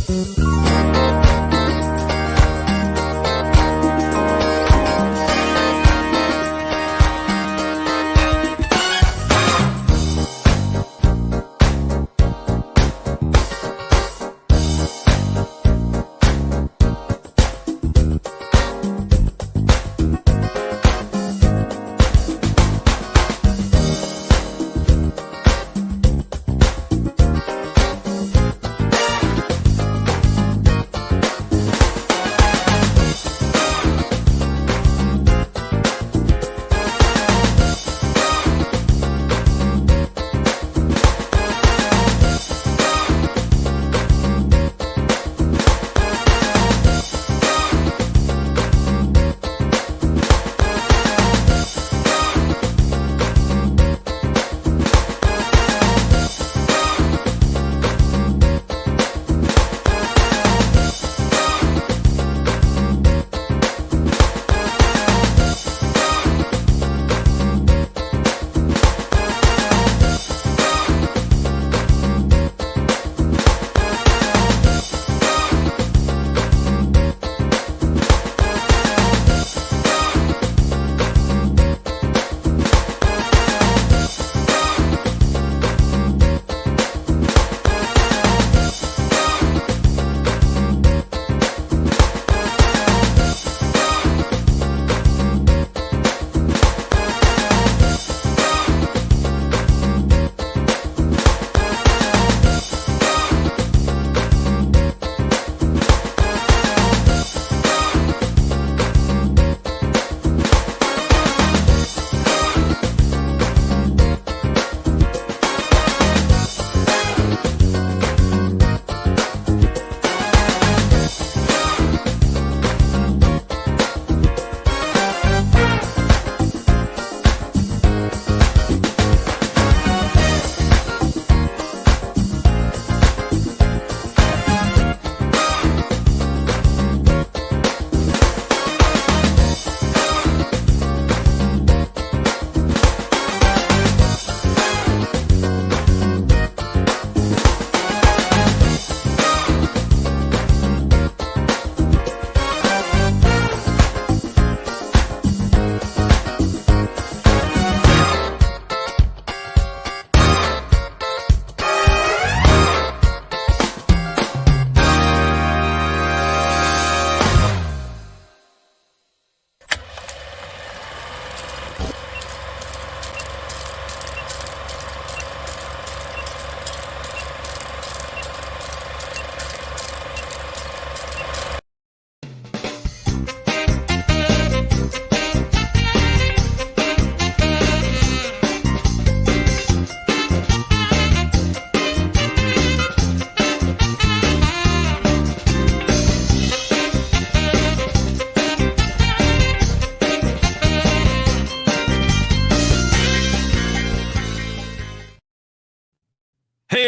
Hey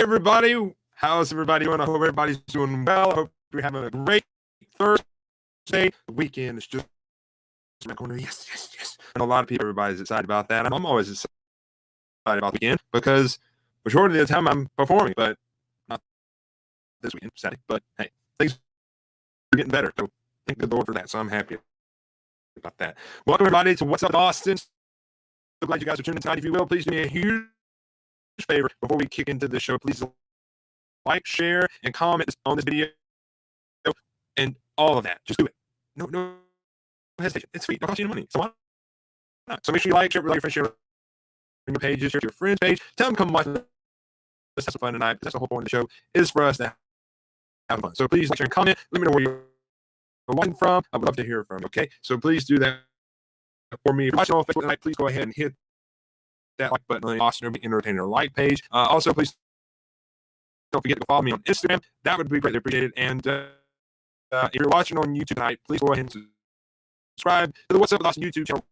everybody, how's everybody doing? I hope everybody's doing well. I hope you're having a great Thursday. The weekend is just around the corner. Yes. And a lot of people, everybody's excited about that. I'm always excited about the weekend because majority of the time I'm performing, but not this weekend, sadly. But hey, things are getting better. So thank the Lord for that. So I'm happy about that. Welcome everybody to What's Up Austin. So glad you guys are tuning in tonight. If you will, please do me a huge favor before we kick into the show. Please like, share, and comment on this video and all of that. Just do it. No hesitation. It's free. It don't cost you any money. So why not? So make sure you like, share with your friends, share your pages, share your friends' page. Tell them to come watch. Let's have some fun tonight. That's the whole point of the show, is for us to have fun. So please like, share, and comment. Let me know where you're watching from. I would love to hear from you. Okay, so please do that for me. If you're watching on Facebook tonight, please go ahead and hit that like button on the Austin Urban Entertainer like page. Also, please don't forget to follow me on Instagram. That would be greatly appreciated. And if you're watching on YouTube tonight, please go ahead and subscribe to the What's Up with Austin YouTube channel.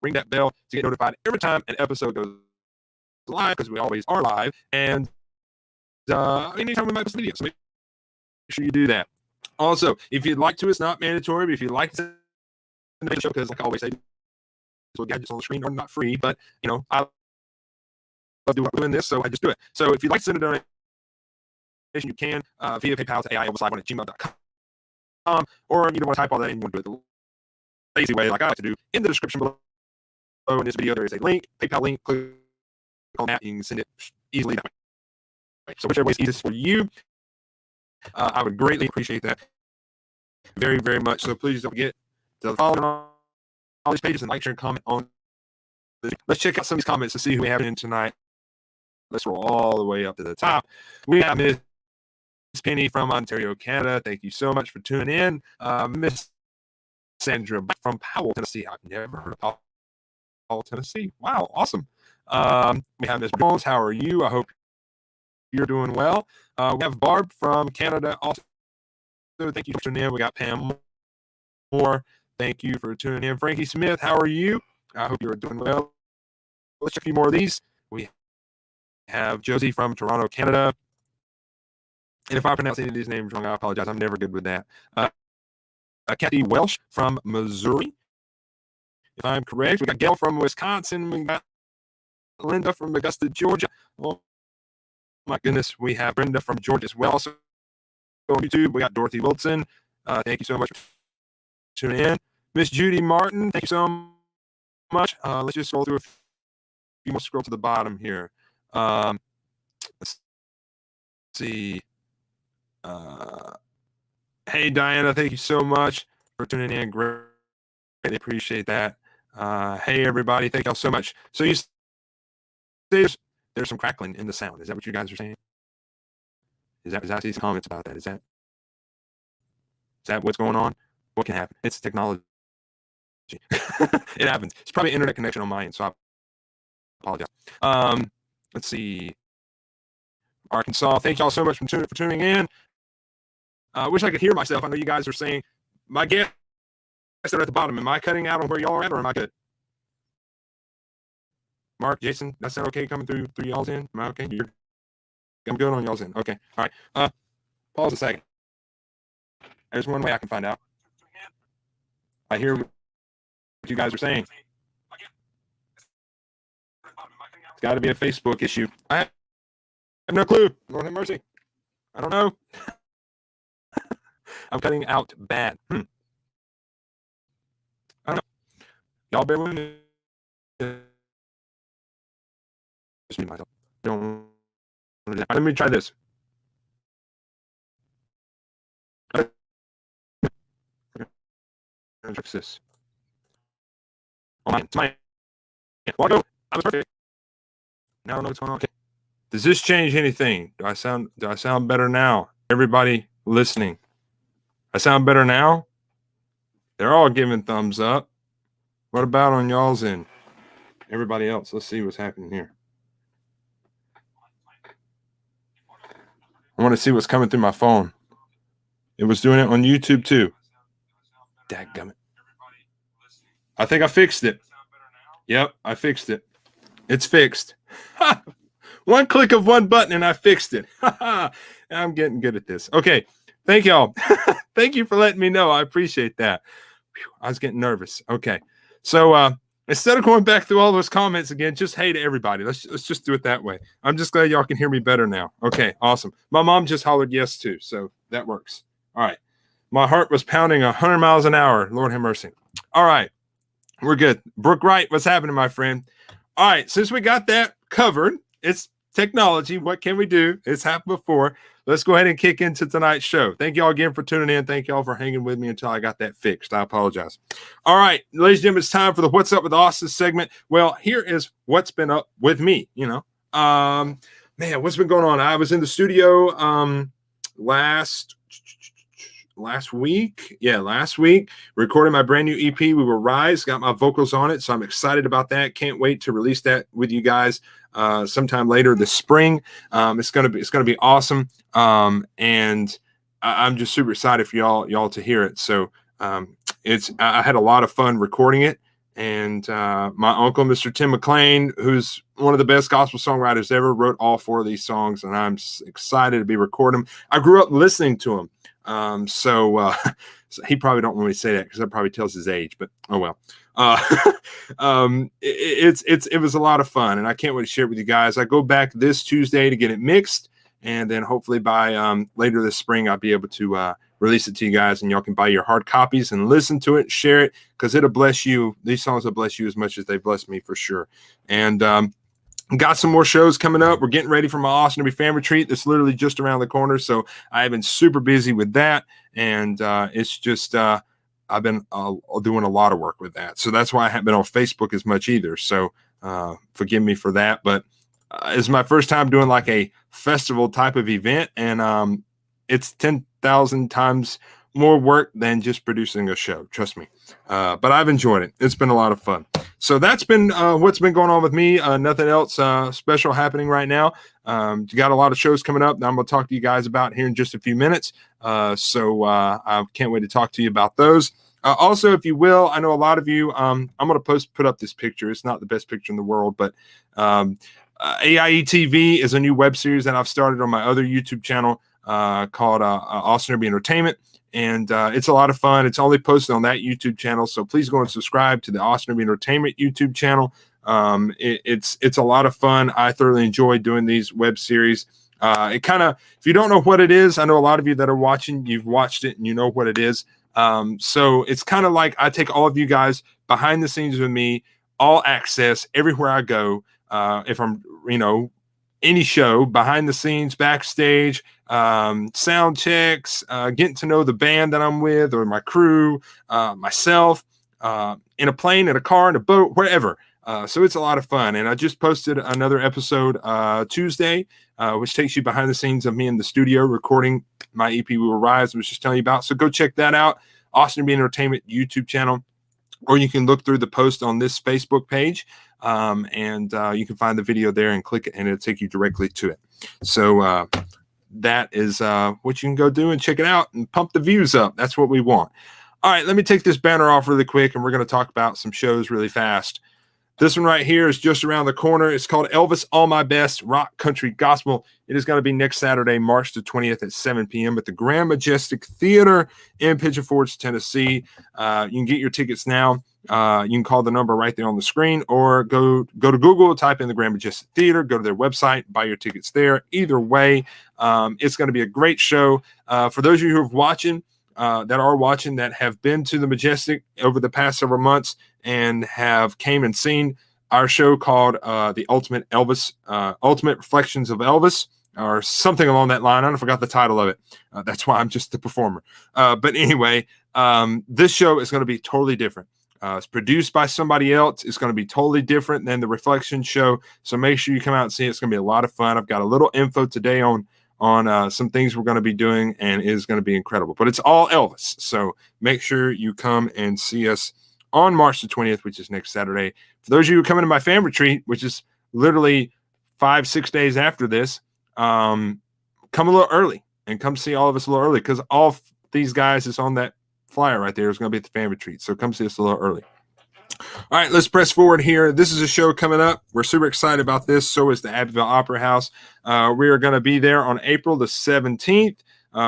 Ring that bell to get notified every time an episode goes live, because we always are live. And anytime we might post a video, so make sure you do that. Also, if you'd like to, it's not mandatory, but if you'd like to send the show, because like I always say, so gadgets on the screen are not free, but I love doing this, so I just do it. So if you'd like to send a donation you can via PayPal to AIElvisLive1@gmail.com, or you don't want to type all that in, you want to do it the lazy way like I like to do. In the description below in this video, there is a link, PayPal link. Click on that, you can send it easily that way. So whichever way is easiest for you, I would greatly appreciate that very, very much. So please don't forget to follow on all these pages and like, share, and comment on this. Let's check out some of these comments to see who we have in tonight. Let's roll all the way up to the top. We have Miss Penny from Ontario, Canada. Thank you so much for tuning in. Miss Sandra from Powell, Tennessee. I've never heard of Powell, Tennessee. Wow, awesome. We have Miss Jones. How are you? I hope you're doing well. We have Barb from Canada also. Thank you for tuning in. We got Pam Moore. Thank you for tuning in. Frankie Smith, how are you? I hope you're doing well. Let's check a few more of these. We have Josie from Toronto, Canada. And if I pronounce any of these names wrong, I apologize. I'm never good with that. Kathy Welsh from Missouri. If I'm correct, we got Gail from Wisconsin. We got Linda from Augusta, Georgia. Oh my goodness, we have Brenda from Georgia as well. So on YouTube, we got Dorothy Wilson. Thank you so much for tuning in. Miss Judy Martin, thank you so much. Let's just scroll through a few more. Scroll to the bottom here. Let's see. Hey Diana, thank you so much for tuning in. Greatly appreciate that. Hey everybody, thank y'all so much. So you there's some crackling in the sound. Is that what you guys are saying? Is that I see some comments about that? Is that what's going on? What can happen? It's technology. It happens. It's probably internet connection on my end, so I apologize. Let's see. Arkansas, thank y'all so much for tuning in. I wish I could hear myself. I know you guys are saying my guests are at the bottom. Am I cutting out on where y'all are at, or am I good? Mark, Jason, that sound okay coming through y'all's end? Am I okay? I'm good on y'all's end. Okay. All right. Pause a second. There's one way I can find out. I hear what you guys are saying. It's got to be a Facebook issue. I have no clue. Lord have mercy. I don't know. I'm cutting out bad. I don't know. Y'all bear with me. Just me myself. Don't. Let me try this. Fix this. Oh, it's mine. Well, I was perfect. Now I don't know what's going on. Okay. Does this change anything? Do I sound better now? Everybody listening. I sound better now? They're all giving thumbs up. What about on y'all's end? Everybody else, let's see what's happening here. I want to see what's coming through my phone. It was doing it on YouTube too. Dadgummit. I think I fixed it. Yep, I fixed it. It's fixed. One click of one button and I fixed it. I'm getting good at this. Okay. Thank y'all. Thank you for letting me know. I appreciate that. Whew, I was getting nervous. Okay. So instead of going back through all those comments again, just hey to everybody. Let's just do it that way. I'm just glad y'all can hear me better now. Okay, awesome. My mom just hollered yes too, so that works. All right. My heart was pounding 100 miles an hour. Lord have mercy. All right. We're good. Brooke Wright, what's happening, my friend? All right. Since we got that covered, it's technology. What can we do? It's happened before. Let's go ahead and kick into tonight's show. Thank y'all again for tuning in. Thank y'all for hanging with me until I got that fixed. I apologize. All right, ladies and gentlemen, it's time for the What's Up with Austin segment. Well, here is what's been up with me. Man, what's been going on? I was in the studio last week. Yeah, last week, recording my brand new EP. We were Rise, got my vocals on it, so I'm excited about that. Can't wait to release that with you guys sometime later this spring. It's gonna be awesome. And I'm just super excited for y'all to hear it. So I had a lot of fun recording it. And my uncle, Mr. Tim McLean, who's one of the best gospel songwriters ever, wrote all 4 of these songs, and I'm excited to be recording them. I grew up listening to him. So he probably don't want me to say that because that probably tells his age, but oh well. It was a lot of fun, and I can't wait to share it with you guys. I go back this Tuesday to get it mixed, And then hopefully by later this spring, I'll be able to release it to you guys, and y'all can buy your hard copies and listen to it, share it, because it'll bless you. These songs will bless you as much as they blessed me for sure. And got some more shows coming up. We're getting ready for my Austin to be fan retreat. That's literally just around the corner. So I've been super busy with that. And it's just, I've been doing a lot of work with that. So that's why I haven't been on Facebook as much either. So forgive me for that. But it's my first time doing like a festival type of event. And it's 10,000 times more work than just producing a show. Trust me. But I've enjoyed it. It's been a lot of fun. So that's been what's been going on with me. Nothing else special happening right now. You got a lot of shows coming up that I'm going to talk to you guys about here in just a few minutes. So I can't wait to talk to you about those. Also, if you will, I know a lot of you, I'm going to put up this picture. It's not the best picture in the world, but AIE TV is a new web series that I've started on my other YouTube channel called Austin Entertainment. And it's a lot of fun. It's only posted on that YouTube channel. So please go and subscribe to the Austin Entertainment YouTube channel. It's a lot of fun. I thoroughly enjoy doing these web series. It kind of, if you don't know what it is, I know a lot of you that are watching, you've watched it and you know what it is. So it's kind of like I take all of you guys behind the scenes with me, all access everywhere I go. If I'm, any show, behind the scenes, backstage, sound checks, getting to know the band that I'm with or my crew, myself, in a plane, in a car, in a boat, wherever. So it's a lot of fun. And I just posted another episode Tuesday, which takes you behind the scenes of me in the studio recording my EP We Will Rise, I was just telling you about. So go check that out, Austin Entertainment YouTube channel, or you can look through the post on this Facebook page. And you can find the video there and click it, and it'll take you directly to it. So that is what you can go do and check it out and pump the views up. That's what we want. All right, let me take this banner off really quick, and we're going to talk about some shows really fast. This one right here is just around the corner. It's called Elvis All My Best Rock Country Gospel. It is going to be next Saturday, March the 20th at 7 p.m. at the Grand Majestic Theater in Pigeon Forge, Tennessee. You can get your tickets now. You can call the number right there on the screen, or go to Google, type in the Grand Majestic Theater, go to their website, buy your tickets there. Either way, it's going to be a great show. For those of you who are watching that have been to the Majestic over the past several months and have came and seen our show called the Ultimate Elvis, Ultimate Reflections of Elvis, or something along that line. I forgot the title of it. That's why I'm just the performer. But anyway, this show is going to be totally different. It's produced by somebody else. It's going to be totally different than the Reflection show. So make sure you come out and see it. It's going to be a lot of fun. I've got a little info today on some things we're going to be doing, and it is going to be incredible. But it's all Elvis. So make sure you come and see us on March the 20th, which is next Saturday. For those of you who are coming to my fan retreat, which is literally 5-6 days after this, come a little early and come see all of us a little early, because all these guys is on that flyer right there is going to be at the fan retreat. So come see us a little early. All right, let's press forward here. This is a show coming up. We're super excited about this. So is the Abbeville Opera House. We are going to be there on April the 17th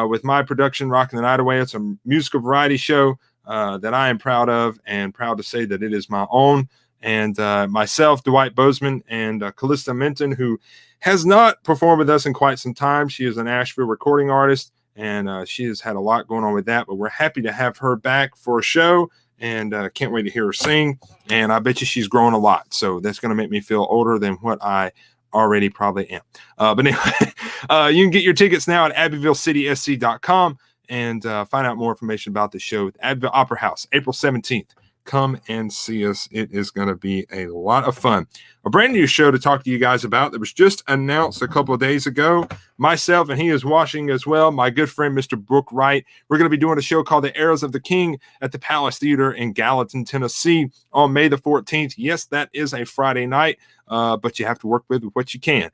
with my production, Rocking the Night Away. It's a musical variety show that I am proud of, and proud to say that it is my own. And myself, Dwight Bozeman, and Callista Minton, who has not performed with us in quite some time. She is an Asheville recording artist, and she has had a lot going on with that. But we're happy to have her back for a show, and can't wait to hear her sing. And I bet you she's grown a lot. So that's going to make me feel older than what I already probably am. But anyway, you can get your tickets now at AbbevilleCitySC.com and find out more information about the show at Abbeville Opera House, April 17th. Come and see us. It is going to be a lot of fun. A brand new show to talk to you guys about that was just announced a couple of days ago. Myself, and he is watching as well, my good friend, Mr. Brooke Wright. We're going to be doing a show called The Arrows of the King at the Palace Theater in Gallatin, Tennessee on May the 14th. Yes, that is a Friday night, but you have to work with what you can.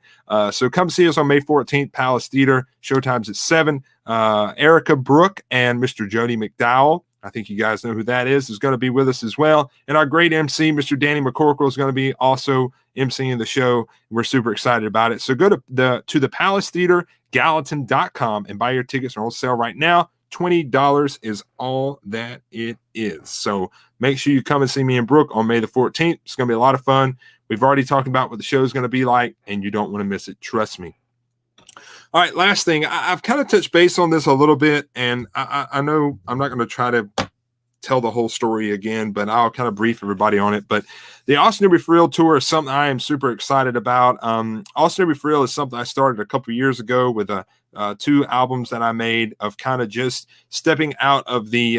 So come see us on May 14th, Palace Theater. Showtime's at 7. Erica Brooke and Mr. Jody McDowell, I think you guys know who that is going to be with us as well. And our great MC, Mr. Danny McCorkle, is going to be also emceeing the show. We're super excited about it. So go to the Palace Theater, Gallatin.com, and buy your tickets. They're on sale right now. $20 is all that it is. So make sure you come and see me and Brooke on May the 14th. It's going to be a lot of fun. We've already talked about what the show is going to be like, and you don't want to miss it. Trust me. All right, last thing. I've kind of touched base on this a little bit, and I know I'm not going to try to tell the whole story again, but I'll kind of brief everybody on it. But the Austin Every For Real tour is something I am super excited about. Austin Every For Real is something I started a couple years ago with 2 albums that I made of kind of just stepping out of the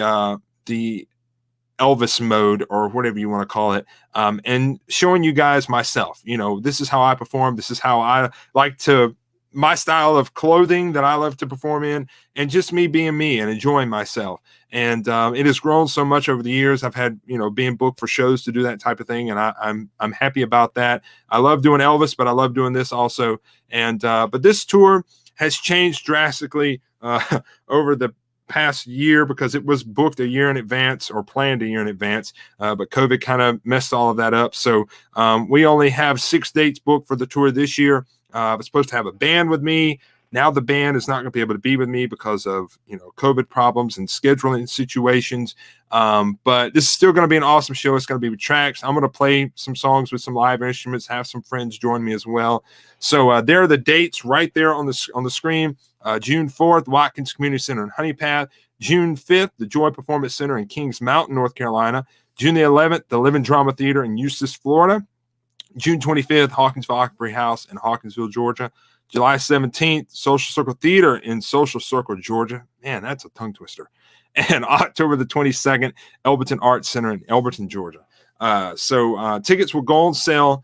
Elvis mode or whatever you want to call it, and showing you guys myself. You know, this is how I perform. This is how I like to, my style of clothing that I love to perform in, and just me being me and enjoying myself. And it has grown so much over the years. I've had, you know, being booked for shows to do that type of thing, and I'm happy about that. I love doing Elvis, but I love doing this also. And but this tour has changed drastically over the past year because it was booked a year in advance or planned a year in advance, but COVID kind of messed all of that up. So we only have 6 dates booked for the tour this year. I was supposed to have a band with me. Now the band is not going to be able to be with me because of, you know, COVID problems and scheduling situations. But this is still going to be an awesome show. It's going to be with tracks. I'm going to play some songs with some live instruments, have some friends join me as well. So there are the dates right there on the screen. June 4th, Watkins Community Center in Honey Path. June 5th, the Joy Performance Center in Kings Mountain, North Carolina. June the 11th, the Living Drama Theater in Eustis, Florida. June 25th, Hawkinsville Opry House in Hawkinsville, Georgia. July 17th, Social Circle Theater in Social Circle, Georgia. Man, that's a tongue twister. And October the 22nd, Elberton Arts Center in Elberton, Georgia. So tickets will go on sale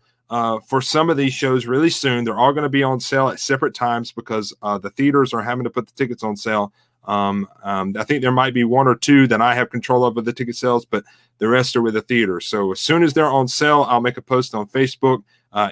for some of these shows really soon. They're all going to be on sale at separate times because the theaters are having to put the tickets on sale. I think there might be 1 or 2 that I have control of with the ticket sales, but the rest are with the theater. So as soon as they're on sale, I'll make a post on Facebook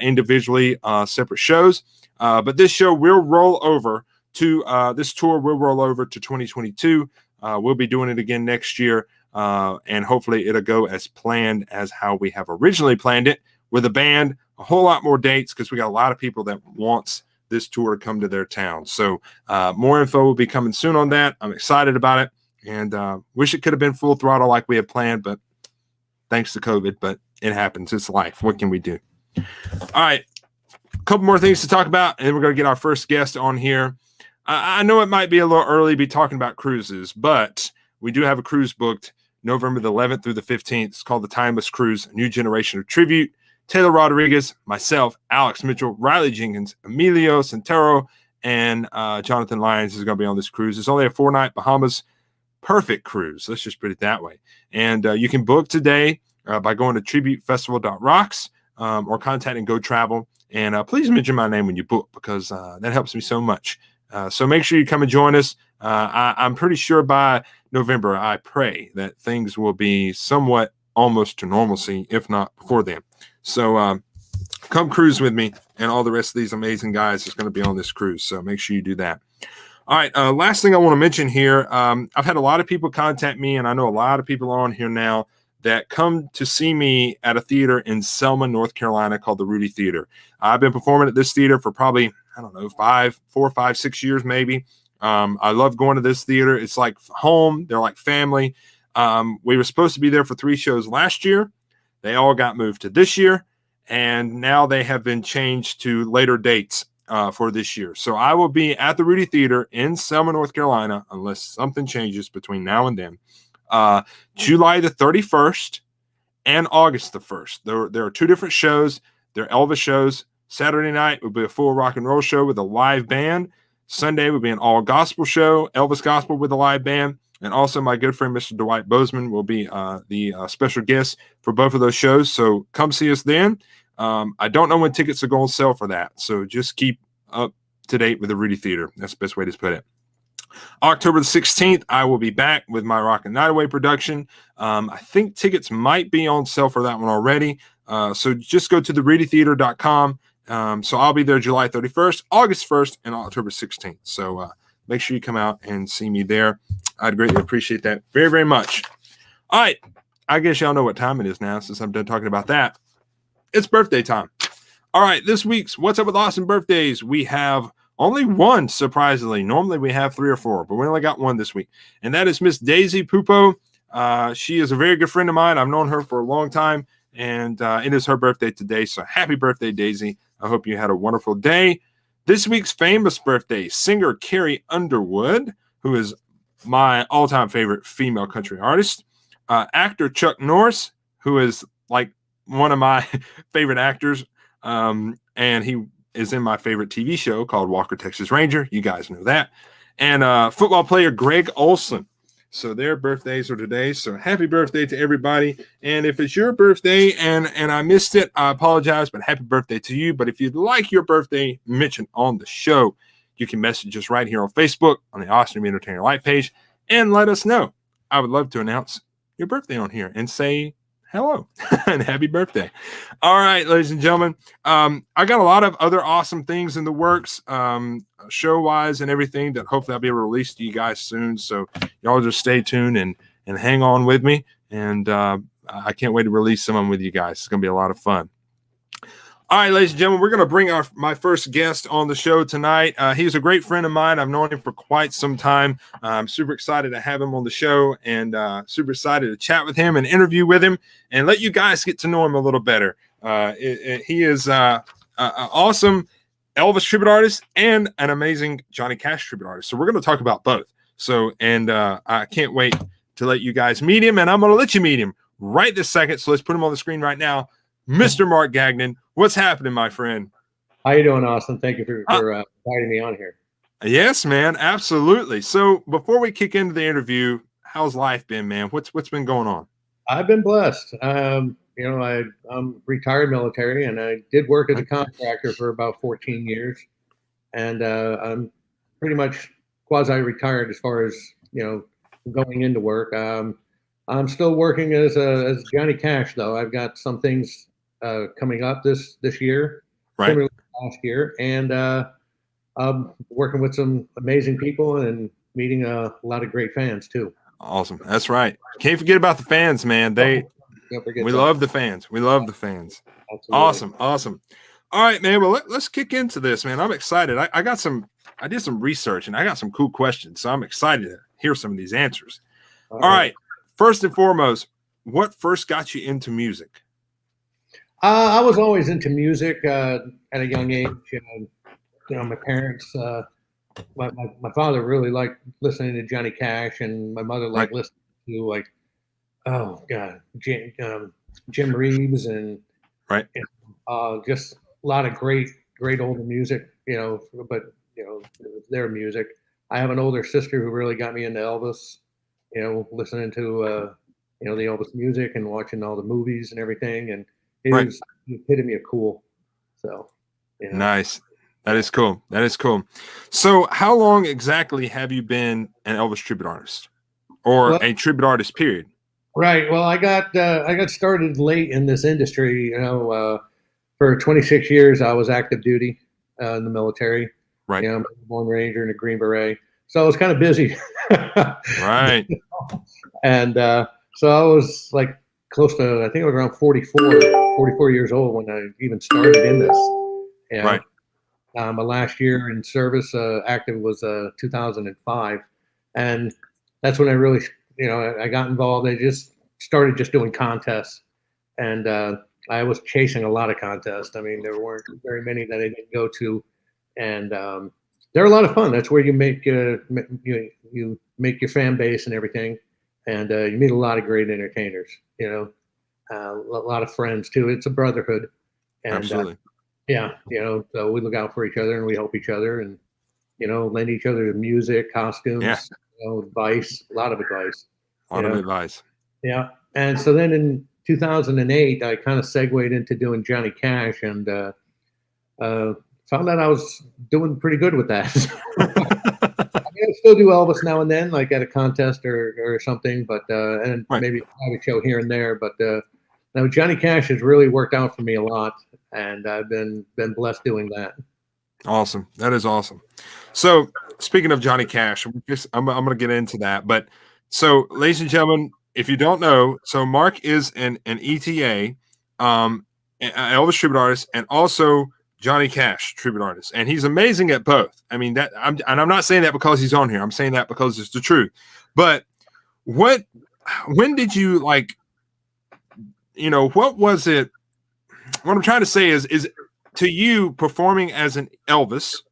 individually, separate shows. But this show will roll over to this tour will roll over to 2022. We'll be doing it again next year, and hopefully it'll go as planned as how we have originally planned it, with a band, a whole lot more dates, because we got a lot of people that wants this tour to come to their town. So more info will be coming soon on that. I'm excited about it, and wish it could have been full throttle like we had planned, but thanks to COVID, but it happens. It's life. What can we do? All right. A couple more things to talk about, and then we're going to get our first guest on here. I know it might be a little early to be talking about cruises, but we do have a cruise booked November the 11th through the 15th. It's called the Timeless Cruise, a new generation of tribute. Taylor Rodriguez, myself, Alex Mitchell, Riley Jenkins, Emilio Santero, and Jonathan Lyons is going to be on this cruise. It's only a 4-night Bahamas perfect cruise. Let's just put it that way. And you can book today by going to tributefestival.rocks or contacting Go Travel. And please mention my name when you book, because that helps me so much. So make sure you come and join us. I'm pretty sure by November, I pray that things will be somewhat almost to normalcy, if not before then. So come cruise with me, and all the rest of these amazing guys is going to be on this cruise. So make sure you do that. All right. Last thing I want to mention here. I've had a lot of people contact me, and I know a lot of people are on here now that come to see me at a theater in Selma, North Carolina called the Rudy Theater. I've been performing at this theater for probably, I don't know, 4, 5, 6 years maybe. I love going to this theater. It's like home. They're like family. We were supposed to be there for 3 shows last year. They all got moved to this year, and now they have been changed to later dates for this year. So I will be at the Rudy Theater in Selma, North Carolina, unless something changes between now and then. July the 31st and August the 1st. There are 2 different shows. They're Elvis shows. Saturday night will be a full rock and roll show with a live band. Sunday will be an all gospel show, Elvis gospel with a live band. And also my good friend, Mr. Dwight Bozeman, will be the special guest for both of those shows. So come see us then. I don't know when tickets are going to sell for that. So just keep up to date with the Rudy Theater. That's the best way to put it. October the 16th, I will be back with my Rockin' Night Away production. I think tickets might be on sale for that one already. So just go to therudytheater.com. So I'll be there July 31st, August 1st, and October 16th. So make sure you come out and see me there. I'd greatly appreciate that very, very much. All right. I guess y'all know what time it is now since I'm done talking about that. It's birthday time. All right. This week's What's Up with Austin Birthdays, we have only one, surprisingly. Normally we have 3 or 4, but we only got one this week. And that is Miss Daisy Pupo. She is a very good friend of mine. I've known her for a long time, and it is her birthday today. So happy birthday, Daisy. I hope you had a wonderful day. This week's famous birthday, singer Carrie Underwood, who is my all-time favorite female country artist. Actor Chuck Norris, who is like one of my favorite actors. And he is in my favorite TV show called Walker, Texas Ranger. You guys know that. And football player Greg Olson. So their birthdays are today. So happy birthday to everybody. And if it's your birthday and I missed it, I apologize, but happy birthday to you. But if you'd like your birthday mentioned on the show, you can message us right here on Facebook on the Austin Entertainer Life page and let us know. I would love to announce your birthday on here and say hello and happy birthday. All right, ladies and gentlemen. I got a lot of other awesome things in the works, show-wise and everything that hopefully I'll be able to release to you guys soon. So y'all just stay tuned and hang on with me. And I can't wait to release some of them with you guys. It's going to be a lot of fun. All right, ladies and gentlemen, we're going to bring my first guest on the show tonight. He's a great friend of mine. I've known him for quite some time. I'm super excited to have him on the show and super excited to chat with him and interview with him and let you guys get to know him a little better. He is an awesome Elvis tribute artist and an amazing Johnny Cash tribute artist. So we're going to talk about both. So, and I can't wait to let you guys meet him, and I'm going to let you meet him right this second. So let's put him on the screen right now. Mr. Mark Gagnon, what's happening, my friend? How you doing, Austin? Thank you for inviting me on here. Yes, man, absolutely. So before we kick into the interview, how's life been, man? What's been going on? I've been blessed. I'm retired military, and I did work as a contractor for about 14 years, and I'm pretty much quasi-retired as far as going into work. I'm still working as Johnny Cash, though. I've got some things coming up this year, right? Similar to last year, and I'm working with some amazing people and meeting a lot of great fans too. Awesome, that's right. Can't forget about the fans, man. We love the fans. We love the fans. Absolutely. Awesome. All right, man. Well, let's kick into this, man. I'm excited. I did some research and I got some cool questions, so I'm excited to hear some of these answers. All right. First and foremost, what first got you into music? I was always into music at a young age. My parents, my father really liked listening to Johnny Cash, and my mother liked listening to Jim Reeves and just a lot of great older music. But their music. I have an older sister who really got me into Elvis. Listening to the Elvis music and watching all the movies and everything, and it was the epitome of cool. So, nice. That is cool. So, how long exactly have you been an Elvis tribute artist, or a tribute artist? Period. Right. Well, I got started late in this industry. For 26 years, I was active duty in the military. Right. I'm a Lone Ranger and a Green Beret. So I was kind of busy. Right. And so I was like close to, I think I was around 44 years old when I even started in this. Right. My last year in service active was 2005. And that's when I really, I got involved. I just started doing contests. And I was chasing a lot of contests. I mean, there weren't very many that I didn't go to. And they're a lot of fun. That's where you make you make your fan base and everything, and you meet a lot of great entertainers. A lot of friends too. It's a brotherhood. And, absolutely. So we look out for each other and we help each other, and lend each other music, costumes, advice, a lot of advice. Yeah. And so then in 2008, I kind of segued into doing Johnny Cash, and found out I was doing pretty good with that. I still do Elvis now and then, like at a contest or something, but maybe have a show here and there. But now Johnny Cash has really worked out for me a lot, and I've been blessed doing that. Awesome. That is awesome. So speaking of Johnny Cash, I'm going to get into that. But so, ladies and gentlemen, if you don't know, so Mark is an ETA, an Elvis tribute artist, and also Johnny Cash tribute artist, and he's amazing at both. I mean, I'm not saying that because he's on here. I'm saying that because it's the truth. But when did you what was it? What I'm trying to say is to you performing as an Elvis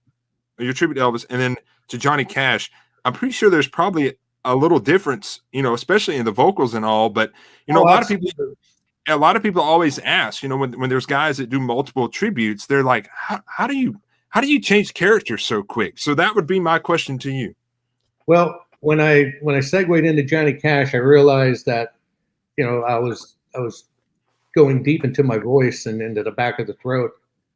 your tribute to Elvis, and then to Johnny Cash, I'm pretty sure there's probably a little difference, especially in the vocals and all. But a lot of people always ask, when there's guys that do multiple tributes, they're like, how do you change characters so quick? So that would be my question to you. Well, when I segued into Johnny Cash, I realized that, I was going deep into my voice and into the back of the throat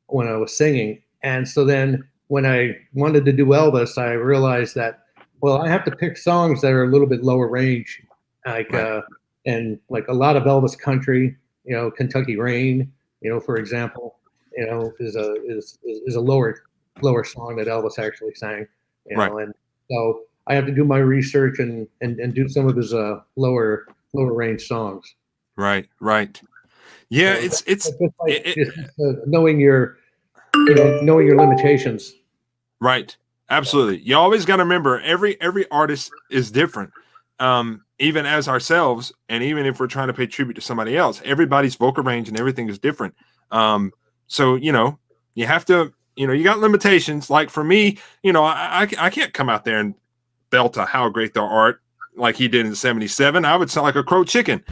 when I was singing. And so then when I wanted to do Elvis, I realized that, well, I have to pick songs that are a little bit lower range, and like a lot of Elvis country, Kentucky Rain, for example, is a lower song that Elvis actually sang, and so I have to do my research and do some of his lower range songs. Right. Yeah, so it's knowing your limitations. Right. Absolutely. You always got to remember every artist is different. Even as ourselves, and even if we're trying to pay tribute to somebody else, everybody's vocal range and everything is different. So you have to, you got limitations. Like for me, I can't come out there and belt a How Great Thou Art like he did in '77. I would sound like a crow chicken.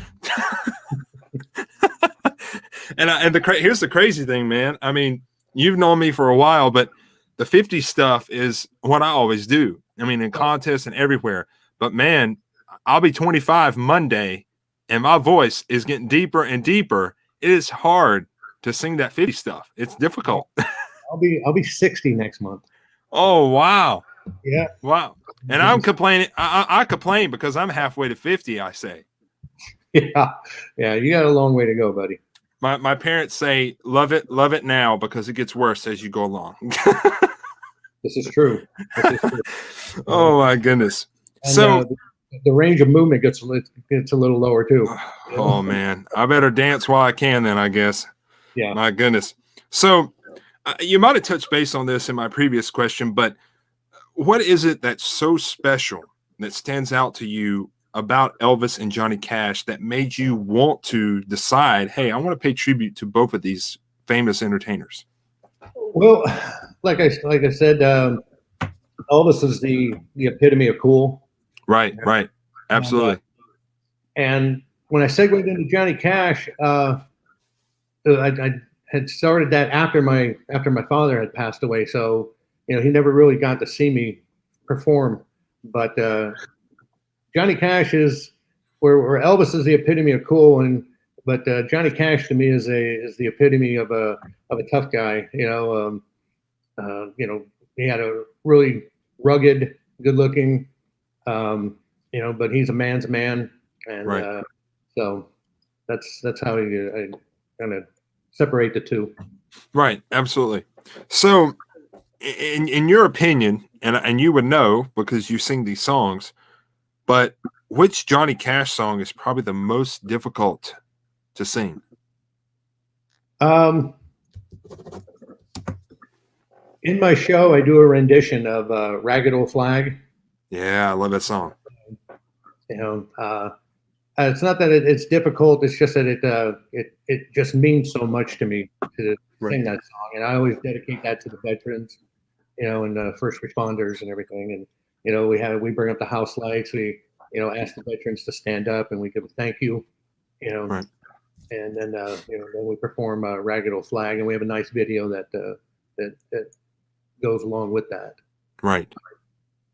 Here's the crazy thing, man. I mean, you've known me for a while, but the 50 stuff is what I always do. I mean, in contests and everywhere. But man, I'll be 25 Monday, and my voice is getting deeper and deeper. It is hard to sing that 50 stuff. It's difficult. I'll be 60 next month. Oh wow! Yeah, wow. And I'm complaining. I complain because I'm halfway to 50. I say. Yeah. You got a long way to go, buddy. My parents say, love it now because it gets worse as you go along. This is true. Oh my goodness. And, so the range of movement gets a little lower too. Oh man, I better dance while I can then, I guess. Yeah. My goodness. So you might have touched base on this in my previous question, but what is it that's so special that stands out to you about Elvis and Johnny Cash that made you want to decide, hey, I want to pay tribute to both of these famous entertainers? Well, like I said, Elvis is the epitome of cool. Right. Absolutely. And when I segued into Johnny Cash, I had started that after my father had passed away. So, he never really got to see me perform. But Johnny Cash is where Elvis is the epitome of cool, but Johnny Cash to me is the epitome of a tough guy. He had a really rugged, good-looking, but he's a man's man, and so that's how I kind of separate the two. Right, absolutely. So, in your opinion, and you would know because you sing these songs, but which Johnny Cash song is probably the most difficult to sing? In my show, I do a rendition of "Ragged Old Flag." Yeah, I love that song. It's not that it's difficult. It's just that it just means so much to me to sing that song, and I always dedicate that to the veterans, and first responders and everything. And we bring up the house lights. We ask the veterans to stand up, and we give a thank you. And then then we perform "Ragged Old Flag," and we have a nice video that goes along with that. Right.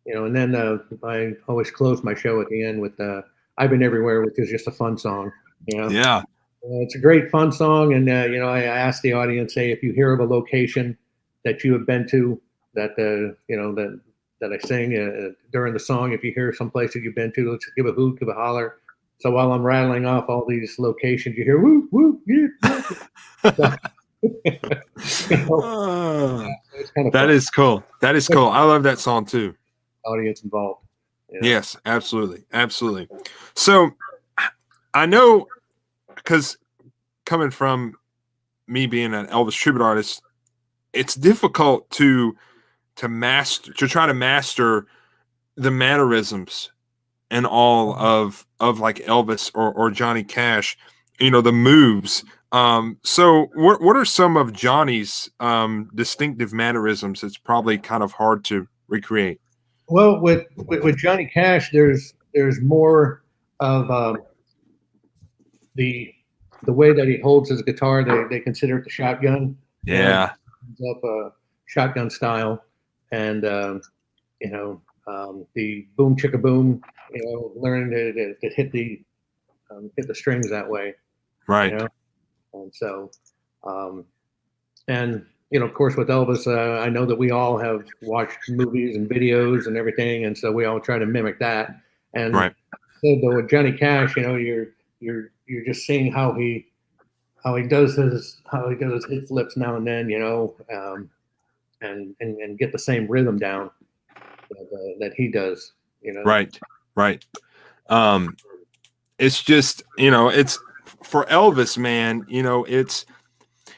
And then I always close my show at the end with "I've Been Everywhere," which is just a fun song. Yeah. It's a great fun song, and I ask the audience, say, if you hear of a location that you have been to that that I sing during the song, if you hear someplace that you've been to, let's give a hoot, give a holler. So while I'm rattling off all these locations, you hear woo woo yeah. It's kind of that is cool. That is cool. I love that song too. Audience involved. Yes, absolutely. So I know, because coming from me being an Elvis tribute artist, it's difficult to try to master the mannerisms and all of like Elvis or Johnny Cash, the moves. So what are some of Johnny's distinctive mannerisms? It's probably kind of hard to recreate. Well, with Johnny Cash, there's more of the way that he holds his guitar. They consider it the shotgun. Yeah. Up a shotgun style, and the boom chicka boom. Learning to hit the strings that way. Right. And so, and of course, with Elvis, I know that we all have watched movies and videos and everything, and so we all try to mimic that. And right. So, but with Johnny Cash, you're just seeing how he does his hit flips now and then, and get the same rhythm down that he does. Right. It's just it's for Elvis, man. It's.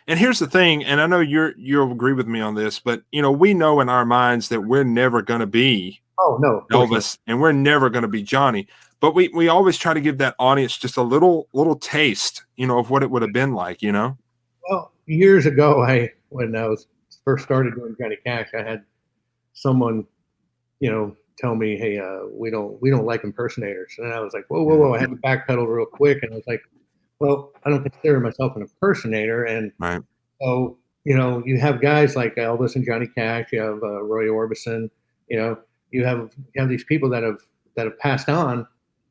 And here's the thing, and I know you'll agree with me on this, but we know in our minds that we're never going to be Elvis, and we're never going to be Johnny. But we always try to give that audience just a little taste, of what it would have been like, Well, years ago, when I was first started doing Johnny Cash, I had someone, tell me, "Hey, we don't like impersonators," and I was like, "Whoa!" I had to backpedal real quick, and I was like, well, I don't consider myself an impersonator. And right. So, you have guys like Elvis and Johnny Cash, you have Roy Orbison, you have these people that have passed on,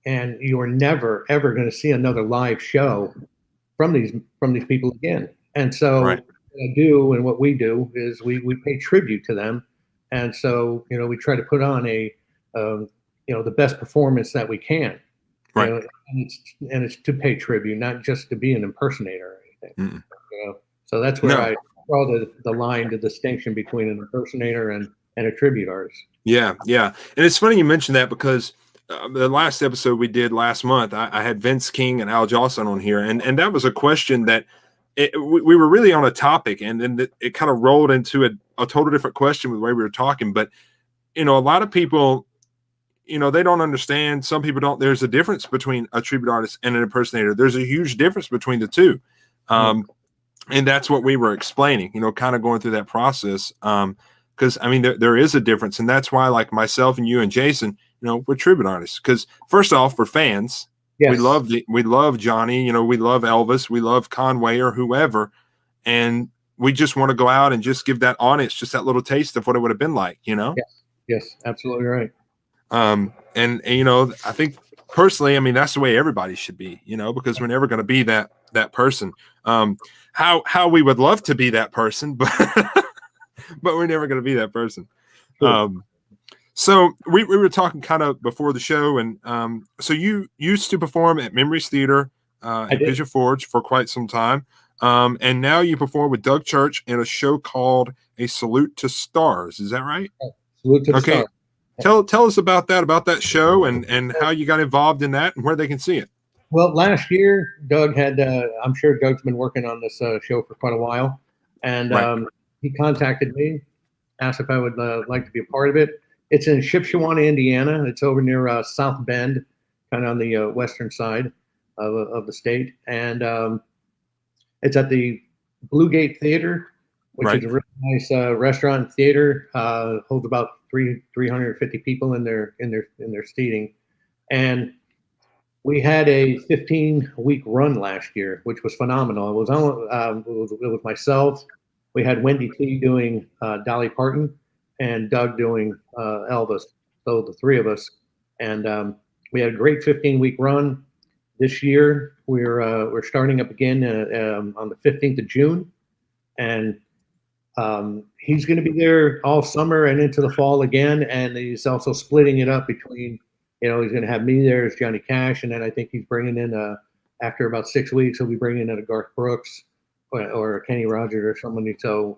and you are never, ever going to see another live show from these people again. And so right. what I do and what we do is we pay tribute to them. And so, we try to put on the best performance that we can. Right. And it's to pay tribute, not just to be an impersonator or anything. So that's where I draw the line, the distinction between an impersonator and a tribute artist. Yeah. And it's funny you mentioned that because the last episode we did last month, I had Vince King and Al Jolson on here, and that was a question that we were really on a topic, and then it kind of rolled into a total different question with the way we were talking. But a lot of people, they don't understand. Some people don't. There's a difference between a tribute artist and an impersonator. There's a huge difference between the two. And that's what we were explaining, kind of going through that process. Because there is a difference. And that's why, like myself and you and Jason, we're tribute artists. Because first off, we're fans. Yes. We love Johnny, we love Elvis, we love Conway or whoever. And we just want to go out and just give that audience just that little taste of what it would have been like, Yes, absolutely right. And I think personally, that's the way everybody should be, because we're never going to be that person. How we would love to be that person, but but we're never going to be that person. Cool. So we were talking kind of before the show, and so you used to perform at Memories Theater at Pigeon Forge for quite some time, and now you perform with Doug Church in a show called A Salute to Stars. Is that right? Salute to the Stars. Tell us about that show and how you got involved in that and where they can see it. Well, last year, Doug had, I'm sure Doug's been working on this show for quite a while. And he contacted me, asked if I would like to be a part of it. It's in Shipshewana, Indiana. It's over near South Bend, kind of on the western side of the state. And it's at the Blue Gate Theater, which is a really nice restaurant and theater. Holds about 350 people in their seating. And we had a 15-week run last year, which was phenomenal. It was myself. We had Wendy T doing Dolly Parton and Doug doing Elvis. So the three of us. And we had a great 15-week run. This year, we're starting up again on the 15th of June. And he's going to be there all summer and into the fall again. And he's also splitting it up between, he's going to have me there as Johnny Cash. And then I think he's bringing in, after about 6 weeks, he'll be bringing in a Garth Brooks or Kenny Rogers or someone. So,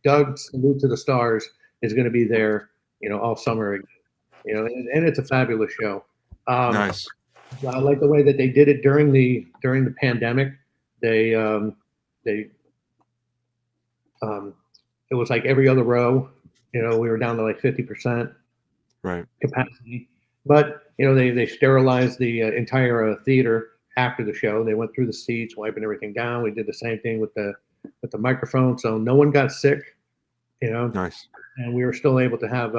Doug's Salute to the Stars is going to be there, all summer again. And it's a fabulous show. Nice. I like the way that they did it during the pandemic. It was like every other row, we were down to like 50% right capacity, but they sterilized the entire theater, after the show. They went through the seats, wiping everything down. We did the same thing with the microphone, so no one got sick. Nice. And we were still able to have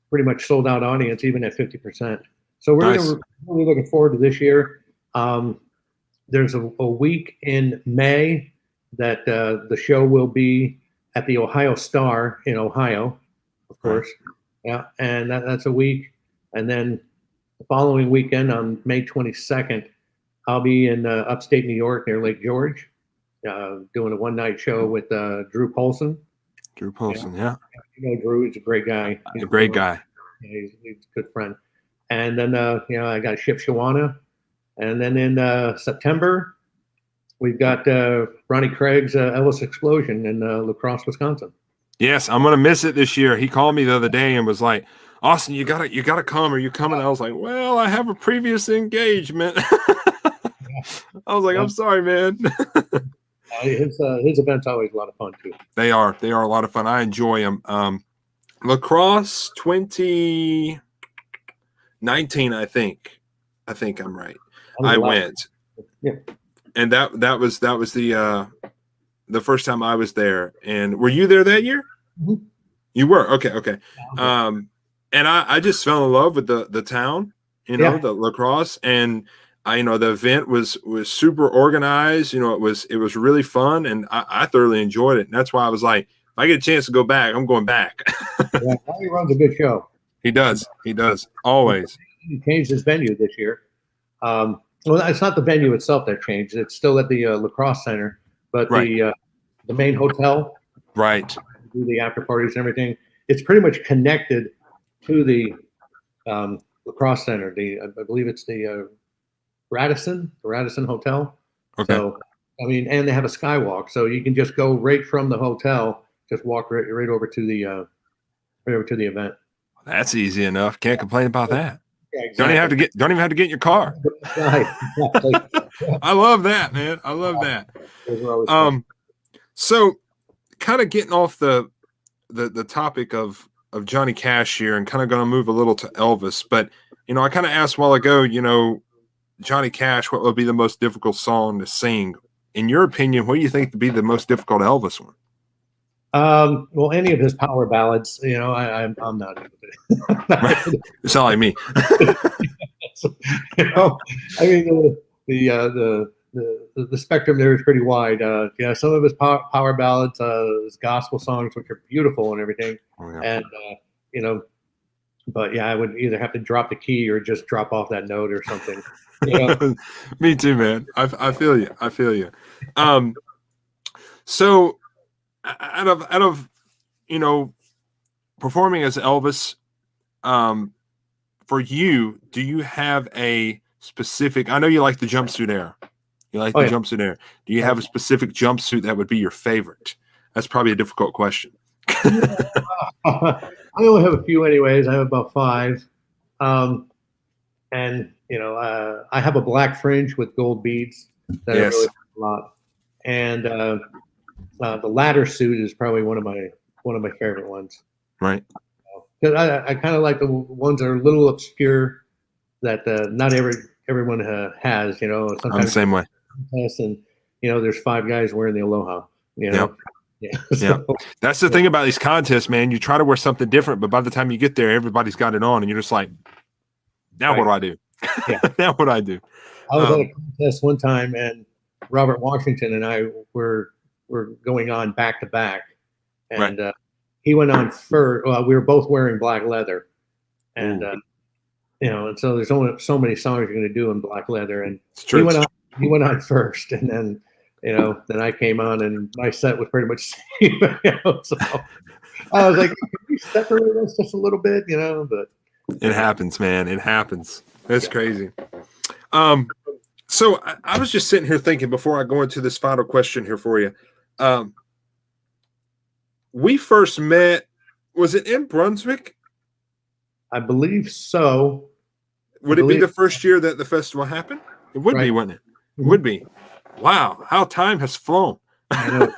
pretty much sold out audience even at 50%. So we're really looking forward to this year. There's a week in May that the show will be at the Ohio Star in Ohio, of course. Yeah, and that's a week. And then the following weekend on May 22nd, I'll be in upstate New York near Lake George, doing a one-night show with Drew Polson. Drew Polson, yeah. Drew is a great guy. He's a great guy. Yeah, he's a good friend. And then, I got Ship Shawana. And then in September, we've got Ronnie Craig's Elvis Explosion in La Crosse, Wisconsin. Yes, I'm gonna miss it this year. He called me the other day and was like, "Austin, you gotta come. Are you coming?" I was like, "Well, I have a previous engagement." I was like, "I'm sorry, man." His events are always a lot of fun too. They are a lot of fun. I enjoy them. La Crosse 2019, I think I'm right. I went. Yeah. And that was the first time I was there. And were you there that year? Mm-hmm. You were? Okay. And I just fell in love with the town, the La Crosse, and the event was super organized. It was really fun, and I thoroughly enjoyed it. And that's why I was like, if I get a chance to go back, I'm going back. Yeah, he runs a good show. He does always. He changed his venue this year. Well, it's not the venue itself that changed. It's still at the La Crosse Center, but the main hotel, right? Do the after parties and everything. It's pretty much connected to the La Crosse Center. I believe it's the Radisson Hotel. Okay. So and they have a skywalk, so you can just go right from the hotel, just walk right over to the event. That's easy enough. Can't complain about that. Yeah, exactly. Don't even have to get in your car. Right. Exactly. I love that, man. I love that. So kind of getting off the topic of Johnny Cash here, and kind of going to move a little to Elvis, but I kind of asked a while ago, Johnny Cash, what would be the most difficult song to sing? In your opinion, what do you think to be the most difficult Elvis one? Well, any of his power ballads, I'm not into it. You sound like me. The spectrum there is pretty wide. Some of his power ballads, his gospel songs, which are beautiful and everything. Oh, yeah. And but I would either have to drop the key or just drop off that note or something. Me too, man. I feel you. So out of performing as Elvis, for you, do you have a specific? I know you like the jumpsuit era. Jumpsuit era. Do you have a specific jumpsuit that would be your favorite? That's probably a difficult question. I only have a few, anyways. I have about 5, and I have a black fringe with gold beads that I really like a lot, and the ladder suit is probably one of my favorite ones. Right. Because I kind of like the ones that are a little obscure that not everyone has. Sometimes I'm the same way. And there's 5 guys wearing the Aloha. Yep. Yeah. So, that's the thing about these contests, man. You try to wear something different, but by the time you get there, everybody's got it on, and you're just like, now what do I do? Yeah. Now what do I do? I was at a contest one time, and Robert Washington and I were going on back to back, and he went on first. Well, we were both wearing black leather, and and so there's only so many songs you're going to do in black leather, and he went on first, and then then I came on, and my set was pretty much the same. So I was like, can we separate us just a little bit, but it happens, man. It happens. That's crazy. So I was just sitting here thinking before I go into this final question here for you. We first met, was it in Brunswick? I believe so. Would it be the first year that the festival happened? It would be, wouldn't it? It would be. Wow, how time has flown. I know.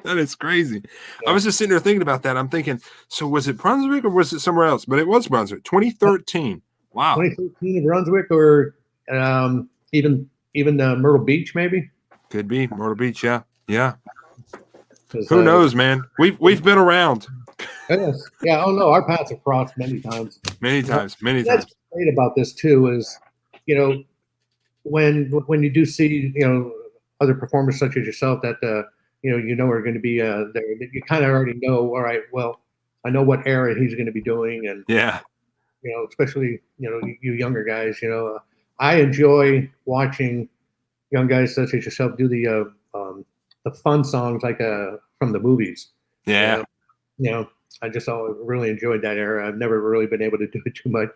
That is crazy. Yeah. I was just sitting there thinking about that. I'm thinking, so was it Brunswick or was it somewhere else? But it was Brunswick, 2013. Wow. 2013 in Brunswick, or Even Myrtle Beach, maybe. Could be Myrtle Beach. Yeah, yeah. Who knows, man? We've been around. Yes. Yeah. Oh no, our paths have crossed many times. Many times. That's great about this too. Is when you do see other performers such as yourself that are going to be there, that you kind of already know. All right, well, I know what era he's going to be doing, and yeah, especially you younger guys. I enjoy watching young guys such as yourself do the fun songs like from the movies. Yeah. I just really enjoyed that era. I've never really been able to do it too much.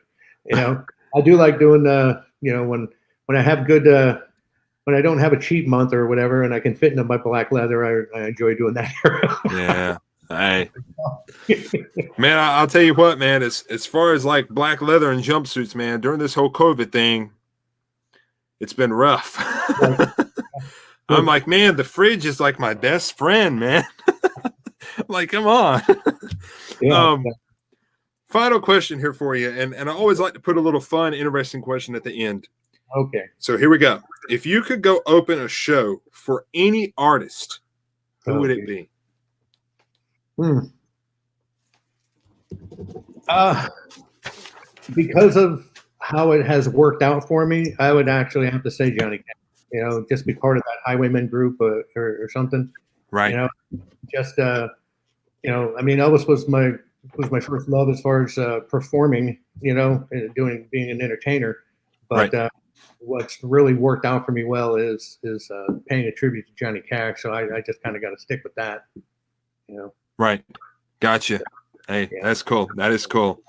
I do like doing when I have good when I don't have a cheap month or whatever, and I can fit into my black leather. I enjoy doing that era. Yeah. Hey, man, I'll tell you what, man. As far as like black leather and jumpsuits, man, during this whole COVID thing, it's been rough. I'm like, man, the fridge is like my best friend, man. I'm like, come on. Final question here for you, and I always like to put a little fun, interesting question at the end. Okay. So here we go. If you could go open a show for any artist, who would it be? Because of how it has worked out for me, I would actually have to say Johnny Cash. Just be part of that Highwaymen group or something. Right. I mean, Elvis was my first love as far as performing. Being an entertainer. But what's really worked out for me well is paying a tribute to Johnny Cash. So I just kind of got to stick with that. Right. Gotcha. Hey, that's cool. That is cool.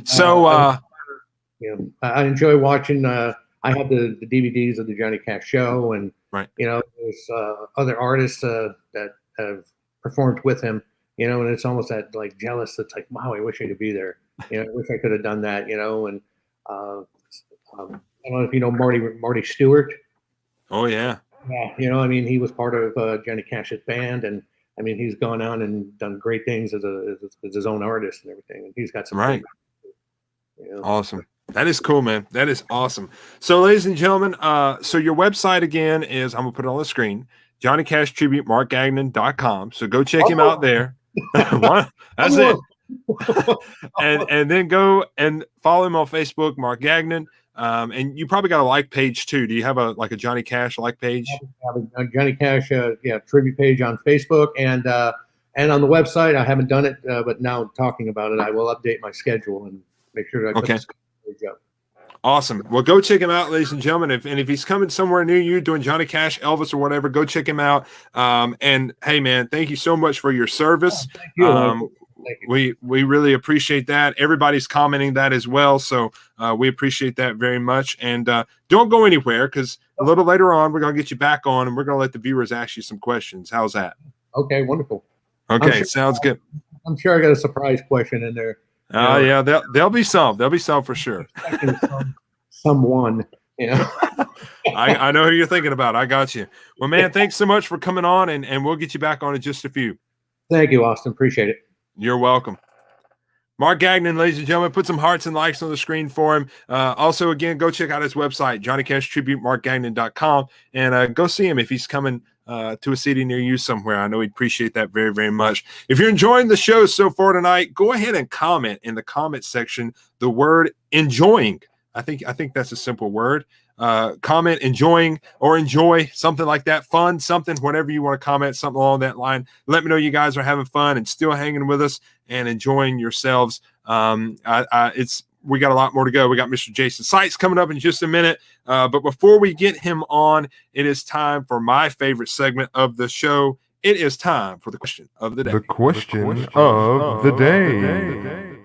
So, I enjoy watching. I have the DVDs of the Johnny Cash show, and there's other artists that have performed with him. And it's almost that like jealous. It's like, wow, I wish I could be there. I wish I could have done that. And I don't know if you know Marty Stewart. Oh yeah. Yeah. I mean, he was part of Johnny Cash's band, and I mean, he's gone on and done great things as his own artist and everything. And he's got some Awesome. That is cool, man. That is awesome. So, ladies and gentlemen, so your website again is, I'm gonna put it on the screen, Johnny Cash Tribute, markgagnon.com. So go check him out there. That's it. and then go and follow him on Facebook, Mark Gagnon. And you probably got a like page too. Do you have a Johnny Cash like page? I have a Johnny Cash tribute page on Facebook and on the website. I haven't done it, but now talking about it, I will update my schedule and make sure that I put the page up. Awesome. Well, go check him out, ladies and gentlemen. If he's coming somewhere near you doing Johnny Cash, Elvis, or whatever, go check him out. And hey, man, thank you so much for your service. Thank you. We really appreciate that. Everybody's commenting that as well. So we appreciate that very much. And don't go anywhere, because a little later on, we're going to get you back on and we're going to let the viewers ask you some questions. How's that? Okay, wonderful. Okay, sounds good. I'm sure I got a surprise question in there. Yeah, there'll be some. There'll be some for sure. Someone. I know who you're thinking about. I got you. Well, man, thanks so much for coming on, and we'll get you back on in just a few. Thank you, Austin. Appreciate it. You're welcome. Mark Gagnon, ladies and gentlemen, put some hearts and likes on the screen for him. Also, again, go check out his website, Johnny Cash Tribute, markgagnon.com, and go see him if he's coming to a city near you somewhere. I know he'd appreciate that very, very much. If you're enjoying the show so far tonight, go ahead and comment in the comment section the word enjoying. I think that's a simple word. Comment enjoying or enjoy, something like that, fun, something, whatever you want to comment, something along that line. Let me know you guys are having fun and still hanging with us and enjoying yourselves. We got a lot more to go. We got Mr. Jason Sikes coming up in just a minute. But before we get him on, it is time for my favorite segment of the show. It is time for the question of the day. The question of the day.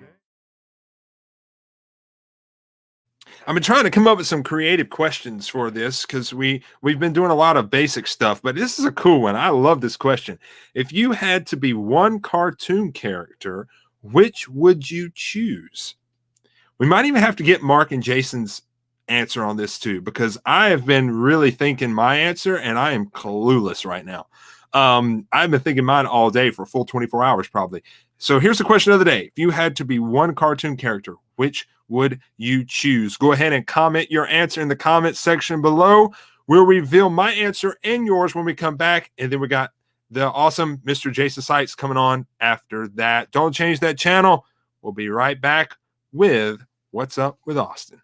I've been trying to come up with some creative questions for this, because we've been doing a lot of basic stuff, but this is a cool one. I love this question. If you had to be one cartoon character, which would you choose? We might even have to get Mark and Jason's answer on this too, because I have been really thinking my answer and I am clueless right now. I've been thinking mine all day for a full 24 hours probably. So here's the question of the day. If you had to be one cartoon character, which would you choose? Go ahead and comment your answer in the comment section below. We'll reveal my answer and yours when we come back. And then we got the awesome Mr. Jason Sikes coming on after that. Don't change that channel. We'll be right back with What's Up with Austin.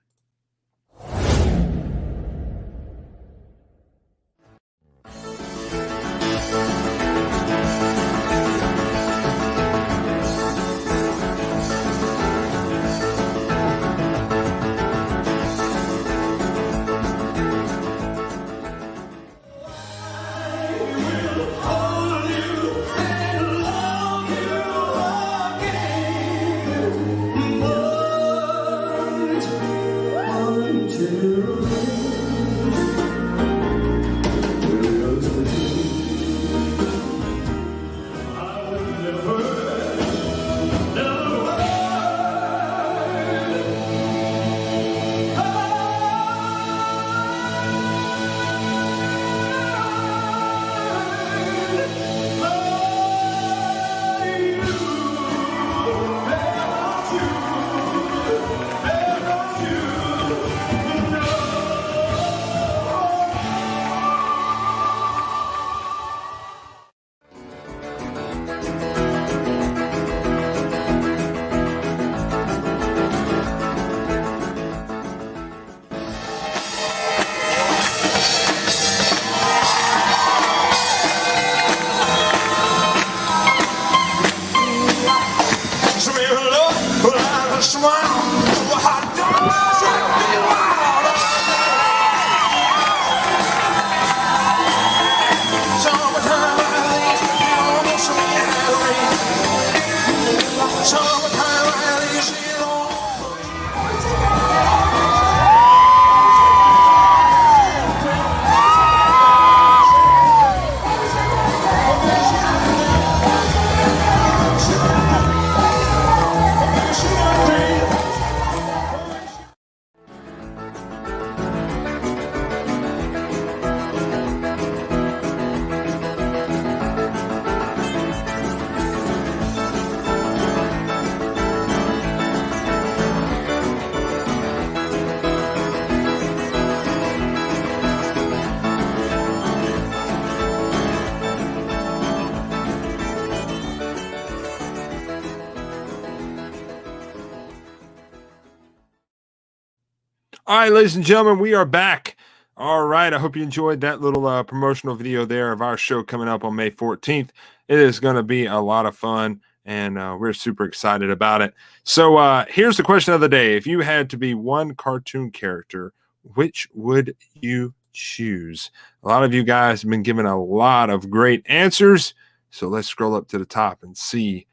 All right, ladies and gentlemen, we are back. All right, I hope you enjoyed that little promotional video there of our show coming up on May 14th. It is going to be a lot of fun, and we're super excited about it. So here's the question of the day. If you had to be one cartoon character, which would you choose? A lot of you guys have been giving a lot of great answers, so let's scroll up to the top and see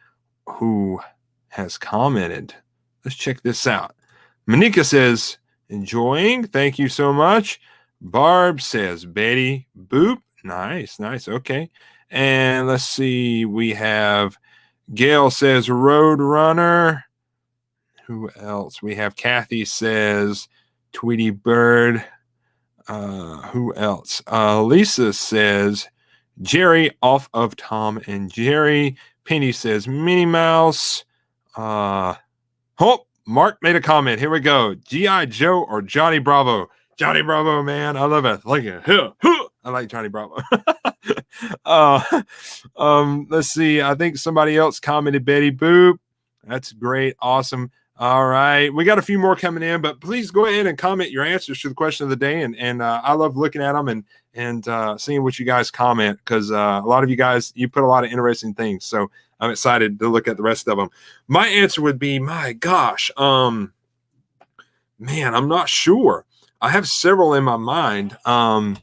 who has commented. Let's check this out. Monica says, enjoying. Thank you so much. Barb says Betty Boop. Nice, nice. Okay. And let's see. We have Gail says Road Runner. Who else? We have Kathy says Tweety Bird. Who else? Lisa says Jerry off of Tom and Jerry. Penny says Minnie Mouse. Mark made a comment. Here we go. G.I. Joe or Johnny Bravo? Johnny Bravo, man. I love it. I like it. I like Johnny Bravo. Let's see. I think somebody else commented Betty Boop. That's great. Awesome. All right. We got a few more coming in, but please go ahead and comment your answers to the question of the day. And I love looking at them and seeing what you guys comment, because a lot of you guys, you put a lot of interesting things. So I'm excited to look at the rest of them. My answer would be, my gosh, man, I'm not sure. I have several in my mind. I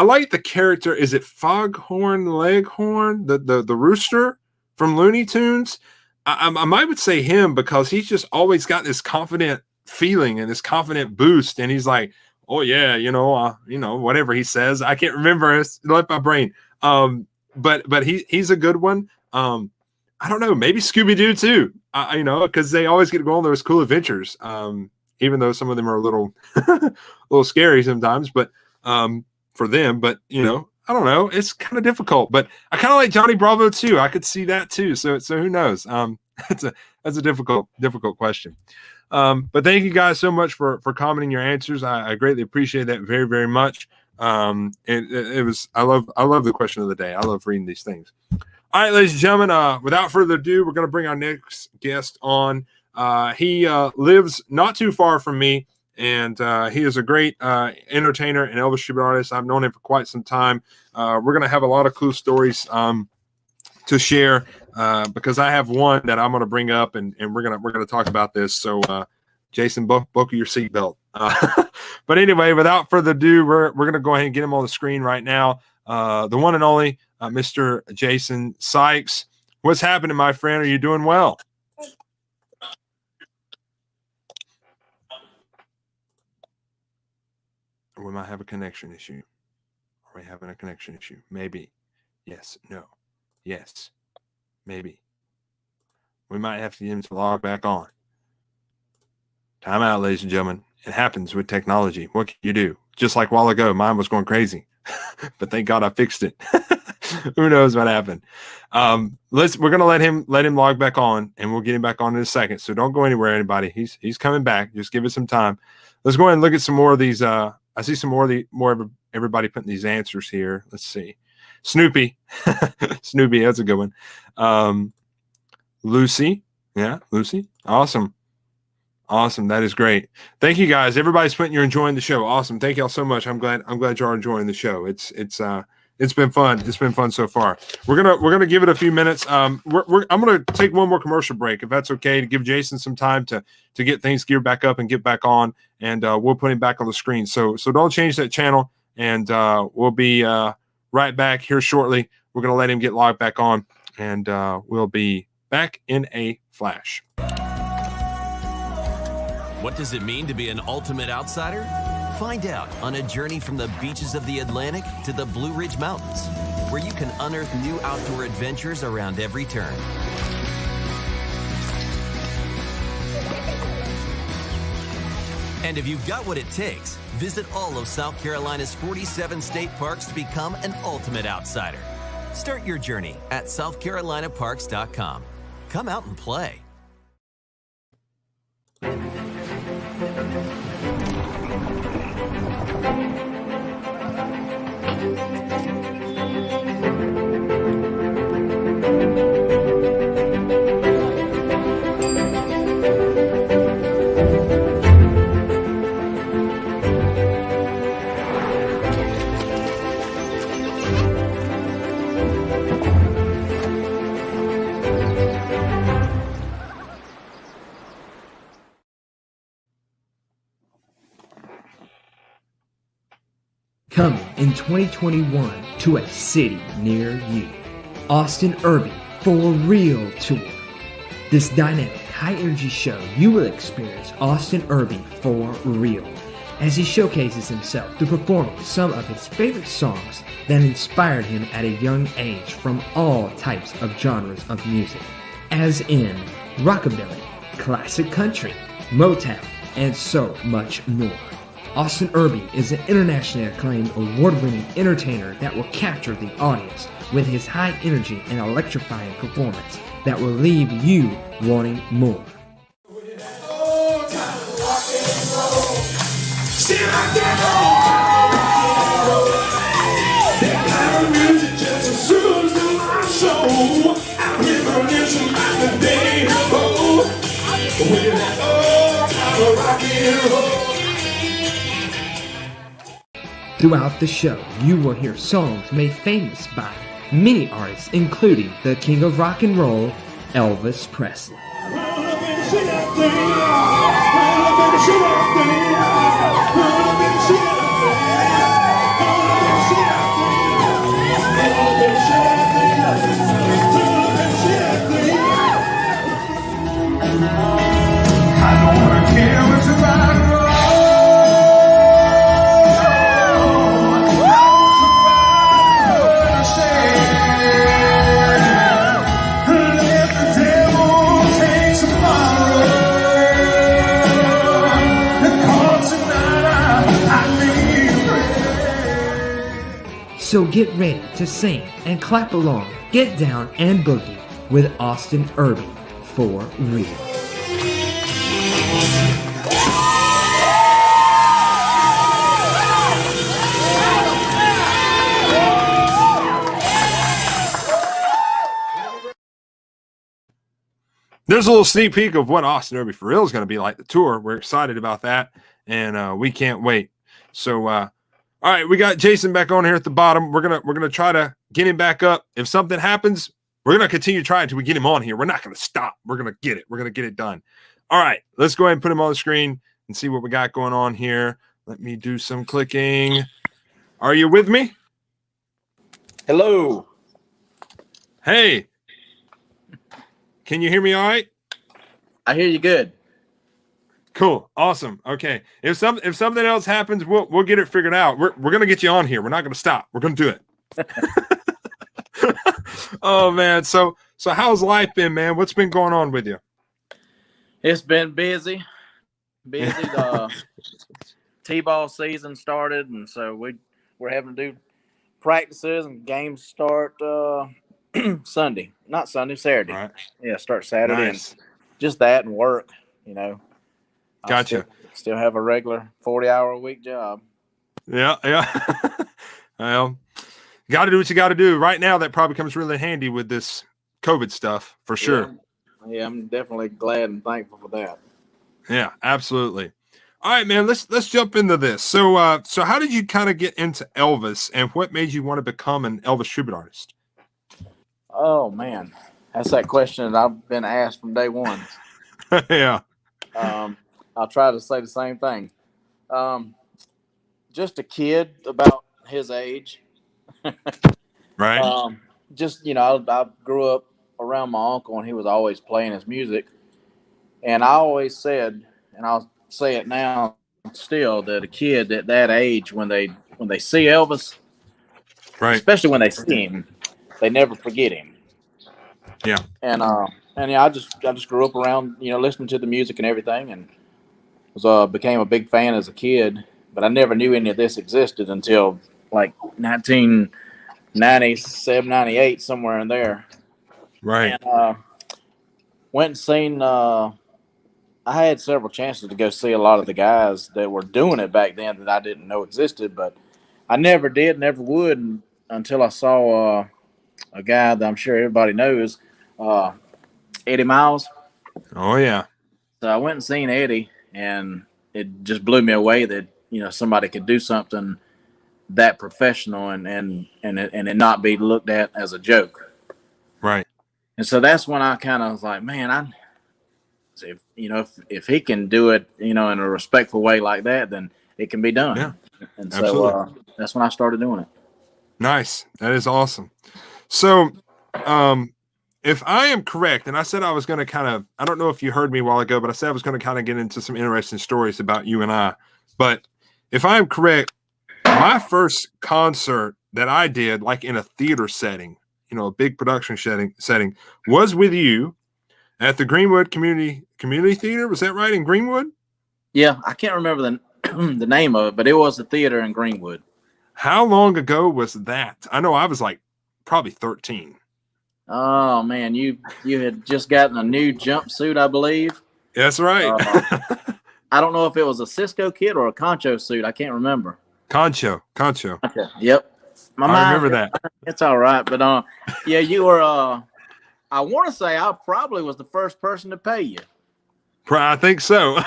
like the character. Is it Foghorn Leghorn, the rooster from Looney Tunes? I might say him, because he's just always got this confident feeling and this confident boost, and he's like, oh yeah, whatever he says. I can't remember. It's left my brain. But he's a good one. I don't know, maybe Scooby-Doo too. Because they always get to go on those cool adventures. Even though some of them are a little scary sometimes, but for them. But don't know. It's kind of difficult, but I kind of like Johnny Bravo too. I could see that too. So who knows? That's a difficult question. But thank you guys so much for commenting your answers. I greatly appreciate that very, very much. It was, I love the question of the day. I love reading these things. All right, ladies and gentlemen, without further ado, we're going to bring our next guest on. He lives not too far from me, and he is a great entertainer and Elvis tribute artist. I've known him for quite some time. We're going to have a lot of cool stories to share because I have one that I'm going to bring up, and we're gonna talk about this. So, Jason, buckle your seatbelt. But anyway, without further ado, we're going to go ahead and get him on the screen right now. The one and only Mr. Jason Sikes. What's happening, my friend? Are you doing well? We might have a connection issue. Are we having a connection issue? Maybe. Yes. No. Yes. Maybe. We might have to get him to log back on. Time out, ladies and gentlemen. It happens with technology. What can you do? Just like a while ago, mine was going crazy. But thank God I fixed it. Who knows what happened? We're gonna let him log back on, and we'll get him back on in a second. So don't go anywhere, anybody. He's coming back. Just give it some time. Let's go ahead and look at some more of these. I see some more of everybody putting these answers here. Let's see. Snoopy. Snoopy, that's a good one. Lucy. Yeah, Lucy. Awesome. That is great. Thank you guys. Everybody's putting you're enjoying the show. Awesome. Thank y'all so much. I'm glad you're enjoying the show. It's been fun. It's been fun so far. We're gonna give it a few minutes. I'm gonna take one more commercial break, if that's okay, to give Jason some time to get things geared back up and get back on, and we'll put him back on the screen. So don't change that channel, and we'll be right back here shortly. We're gonna let him get logged back on, and we'll be back in a flash. What does it mean to be an ultimate outsider? Find out on a journey from the beaches of the Atlantic to the Blue Ridge Mountains, where you can unearth new outdoor adventures around every turn. And if you've got what it takes, visit all of South Carolina's 47 state parks to become an ultimate outsider. Start your journey at southcarolinaparks.com. Come out and play. Coming in 2021 to a city near you. Austin Urban For Real Tour. This dynamic, high-energy show, you will experience Austin Urban for real as he showcases himself through performing some of his favorite songs that inspired him at a young age from all types of genres of music, as in rockabilly, classic country, Motown, and so much more. Austin Urban is an internationally acclaimed, award-winning entertainer that will capture the audience with his high energy and electrifying performance that will leave you wanting more. Throughout the show, you will hear songs made famous by many artists, including the king of rock and roll, Elvis Presley. So get ready to sing and clap along, get down and boogie with Austin Irby for real. There's a little sneak peek of what Austin Irby for real is going to be like, the tour. We're excited about that, and we can't wait. So, all right, we got Jason back on here at the bottom. We're gonna try to get him back up. If something happens, we're gonna continue trying until we get him on here. We're not gonna stop. We're gonna get it. We're gonna get it done. All right, let's go ahead and put him on the screen and see what we got going on here. Let me do some clicking. Are you with me? Hello. Hey. Can you hear me all right? I hear you good. Cool. Awesome. Okay. If something else happens, we'll get it figured out. We're gonna get you on here. We're not gonna stop. We're gonna do it. Oh man. So how's life been, man? What's been going on with you? It's been busy. The T-ball season started, and so we're having to do practices and games start Saturday. Right. Yeah, start Saturday. Nice. And just that and work, you know. Gotcha. Still have a regular 40-hour-a-week job. Yeah. Well, got to do what you got to do. Right now, that probably comes really handy with this COVID stuff, for sure. Yeah, I'm definitely glad and thankful for that. Yeah, absolutely. All right, man, let's jump into this. So how did you kind of get into Elvis, and what made you want to become an Elvis tribute artist? Oh, man. That's that question that I've been asked from day one. Yeah. I'll try to say the same thing. Just a kid about his age. Right. Just, you know, I grew up around my uncle, and he was always playing his music. And I always said, and I'll say it now still, that a kid at that age, when they see Elvis, Right. especially when they see him, they never forget him. Yeah. And yeah, I just grew up around, you know, listening to the music and everything, and became a big fan as a kid. But I never knew any of this existed until like 1997, 98, somewhere in there. Right. And went and seen. I had several chances to go see a lot of the guys that were doing it back then that I didn't know existed, but I never did, never would, until I saw a guy that I'm sure everybody knows, Eddie Miles. Oh yeah. So I went and seen Eddie, and it just blew me away that, you know, somebody could do something that professional and it not be looked at as a joke. Right. And so that's when I kind of was like, man, if he can do it, you know, in a respectful way like that, then it can be done. Yeah. And Absolutely. so that's when I started doing it. Nice. That is awesome. So, if I am correct, and I said I was going to I don't know if you heard me a while ago, but I said I was going to kind of get into some interesting stories about you and I. But if I'm correct, my first concert that I did, like in a theater setting, you know, a big production setting, was with you at the Greenwood Community Theater. Was that right, in Greenwood? Yeah, I can't remember the name of it, but it was a theater in Greenwood. How long ago was that? I know I was like probably 13. Oh man, you had just gotten a new jumpsuit, I believe. That's right. I don't know if it was a Cisco kit or a Concho suit. I can't remember. Concho. Okay. Yep. I remember that. It's all right, but yeah, you were. I want to say I probably was the first person to pay you. I think so.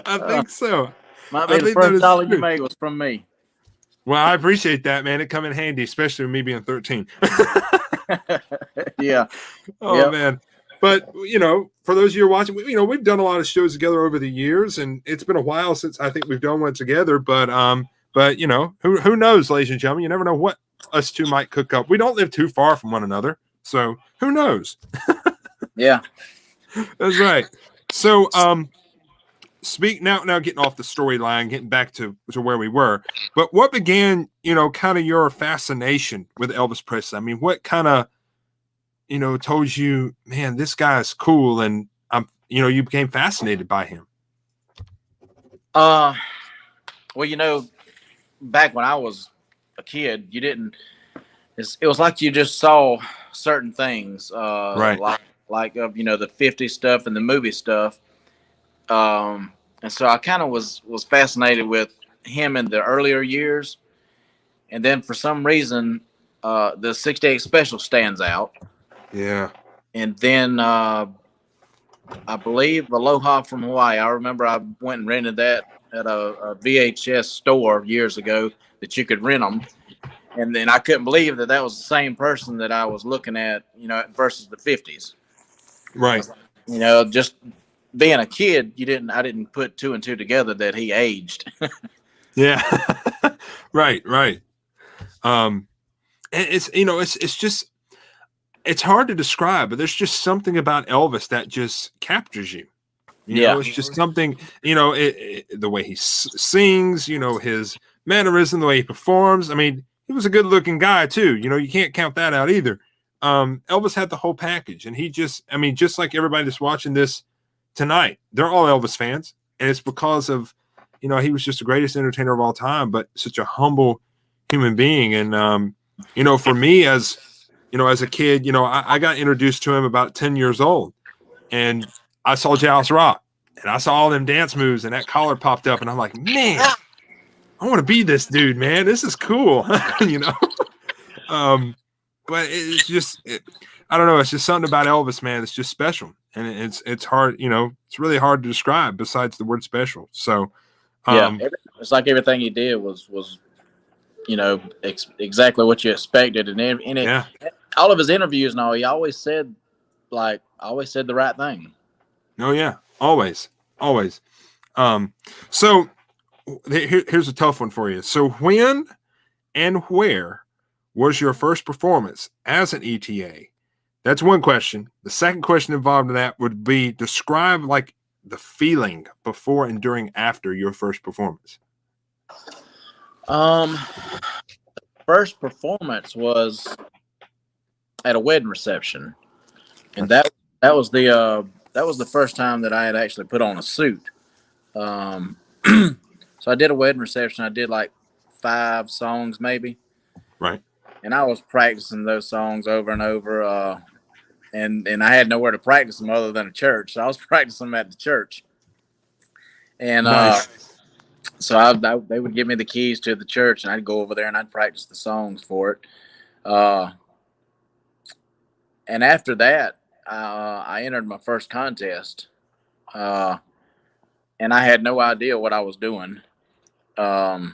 I think so. Might be the first dollar you made was from me. Well, I appreciate that, man. It come in handy, especially with me being 13. Yeah. Oh, yep. Man. But, you know, for those of you who are watching, you know, we've done a lot of shows together over the years, and it's been a while since I think we've done one together. But you know, who knows, ladies and gentlemen? You never know what us two might cook up. We don't live too far from one another, so who knows? Yeah. That's right. So, now getting off the storyline, getting back to where we were, but what began, you know, kind of your fascination with Elvis Presley? I mean, what kind of, you know, told you, man, this guy is cool, and you became fascinated by him? Well, you know, back when I was a kid, you didn't. It was like you just saw certain things, like the 50s stuff and the movie stuff. And so I kind of was fascinated with him in the earlier years, and then for some reason, the 68 special stands out. Yeah. And then I believe Aloha from Hawaii. I remember I went and rented that at a VHS store years ago that you could rent them. And then I couldn't believe that was the same person that I was looking at, versus the 50s. Right. Just being a kid, I didn't put two and two together that he aged. Yeah. Right. And it's hard to describe, but there's just something about Elvis that just captures you. It's just something, the way he sings, his mannerism, the way he performs. I mean, he was a good looking guy too. You can't count that out either. Elvis had the whole package, and just like everybody that's watching this tonight, they're all Elvis fans. And it's because of, he was just the greatest entertainer of all time, but such a humble human being. And, for me as a kid, I got introduced to him about 10 years old, and I saw Jailhouse Rock, and I saw all them dance moves, and that collar popped up, and I'm like, man, I want to be this dude, man. This is cool. But it's just, I don't know. It's just something about Elvis, man. It's just special. And it's hard, it's really hard to describe besides the word special. So, it's like everything he did was exactly what you expected. And all of his interviews and all, he always said the right thing. Oh yeah. Always. So here's a tough one for you. So when and where was your first performance as an ETA? That's one question. The second question involved in that would be describe like the feeling before and during after your first performance. First performance was at a wedding reception, and that was the first time that I had actually put on a suit. So I did a wedding reception. I did like 5 songs maybe. Right. And I was practicing those songs over and over. And I had nowhere to practice them other than a church. So I was practicing them at the church. And nice. So they would give me the keys to the church, and I'd go over there and I'd practice the songs for it. And after that, I entered my first contest. And I had no idea what I was doing. And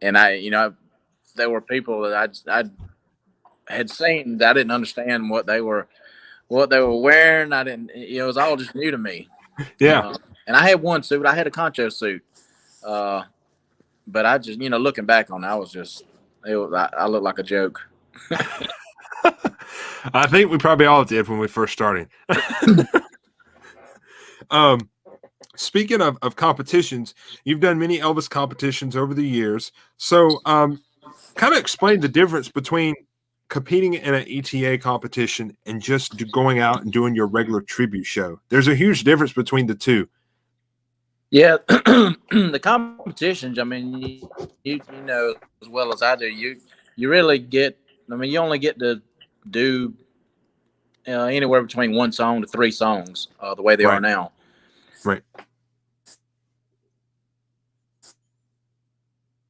there were people that I had seen that I didn't understand what they were wearing. It was all just new to me. Yeah. And I had one suit. I had a concho suit. But I just, looking back on it, I looked like a joke. I think we probably all did when we first started. Speaking of competitions, you've done many Elvis competitions over the years. So kind of explain the difference between competing in an ETA competition and just going out and doing your regular tribute show. There's a huge difference between the two. Yeah, the competitions, you know as well as I do, you really get, you only get to do anywhere between 1 song to 3 songs the way they are now. Right.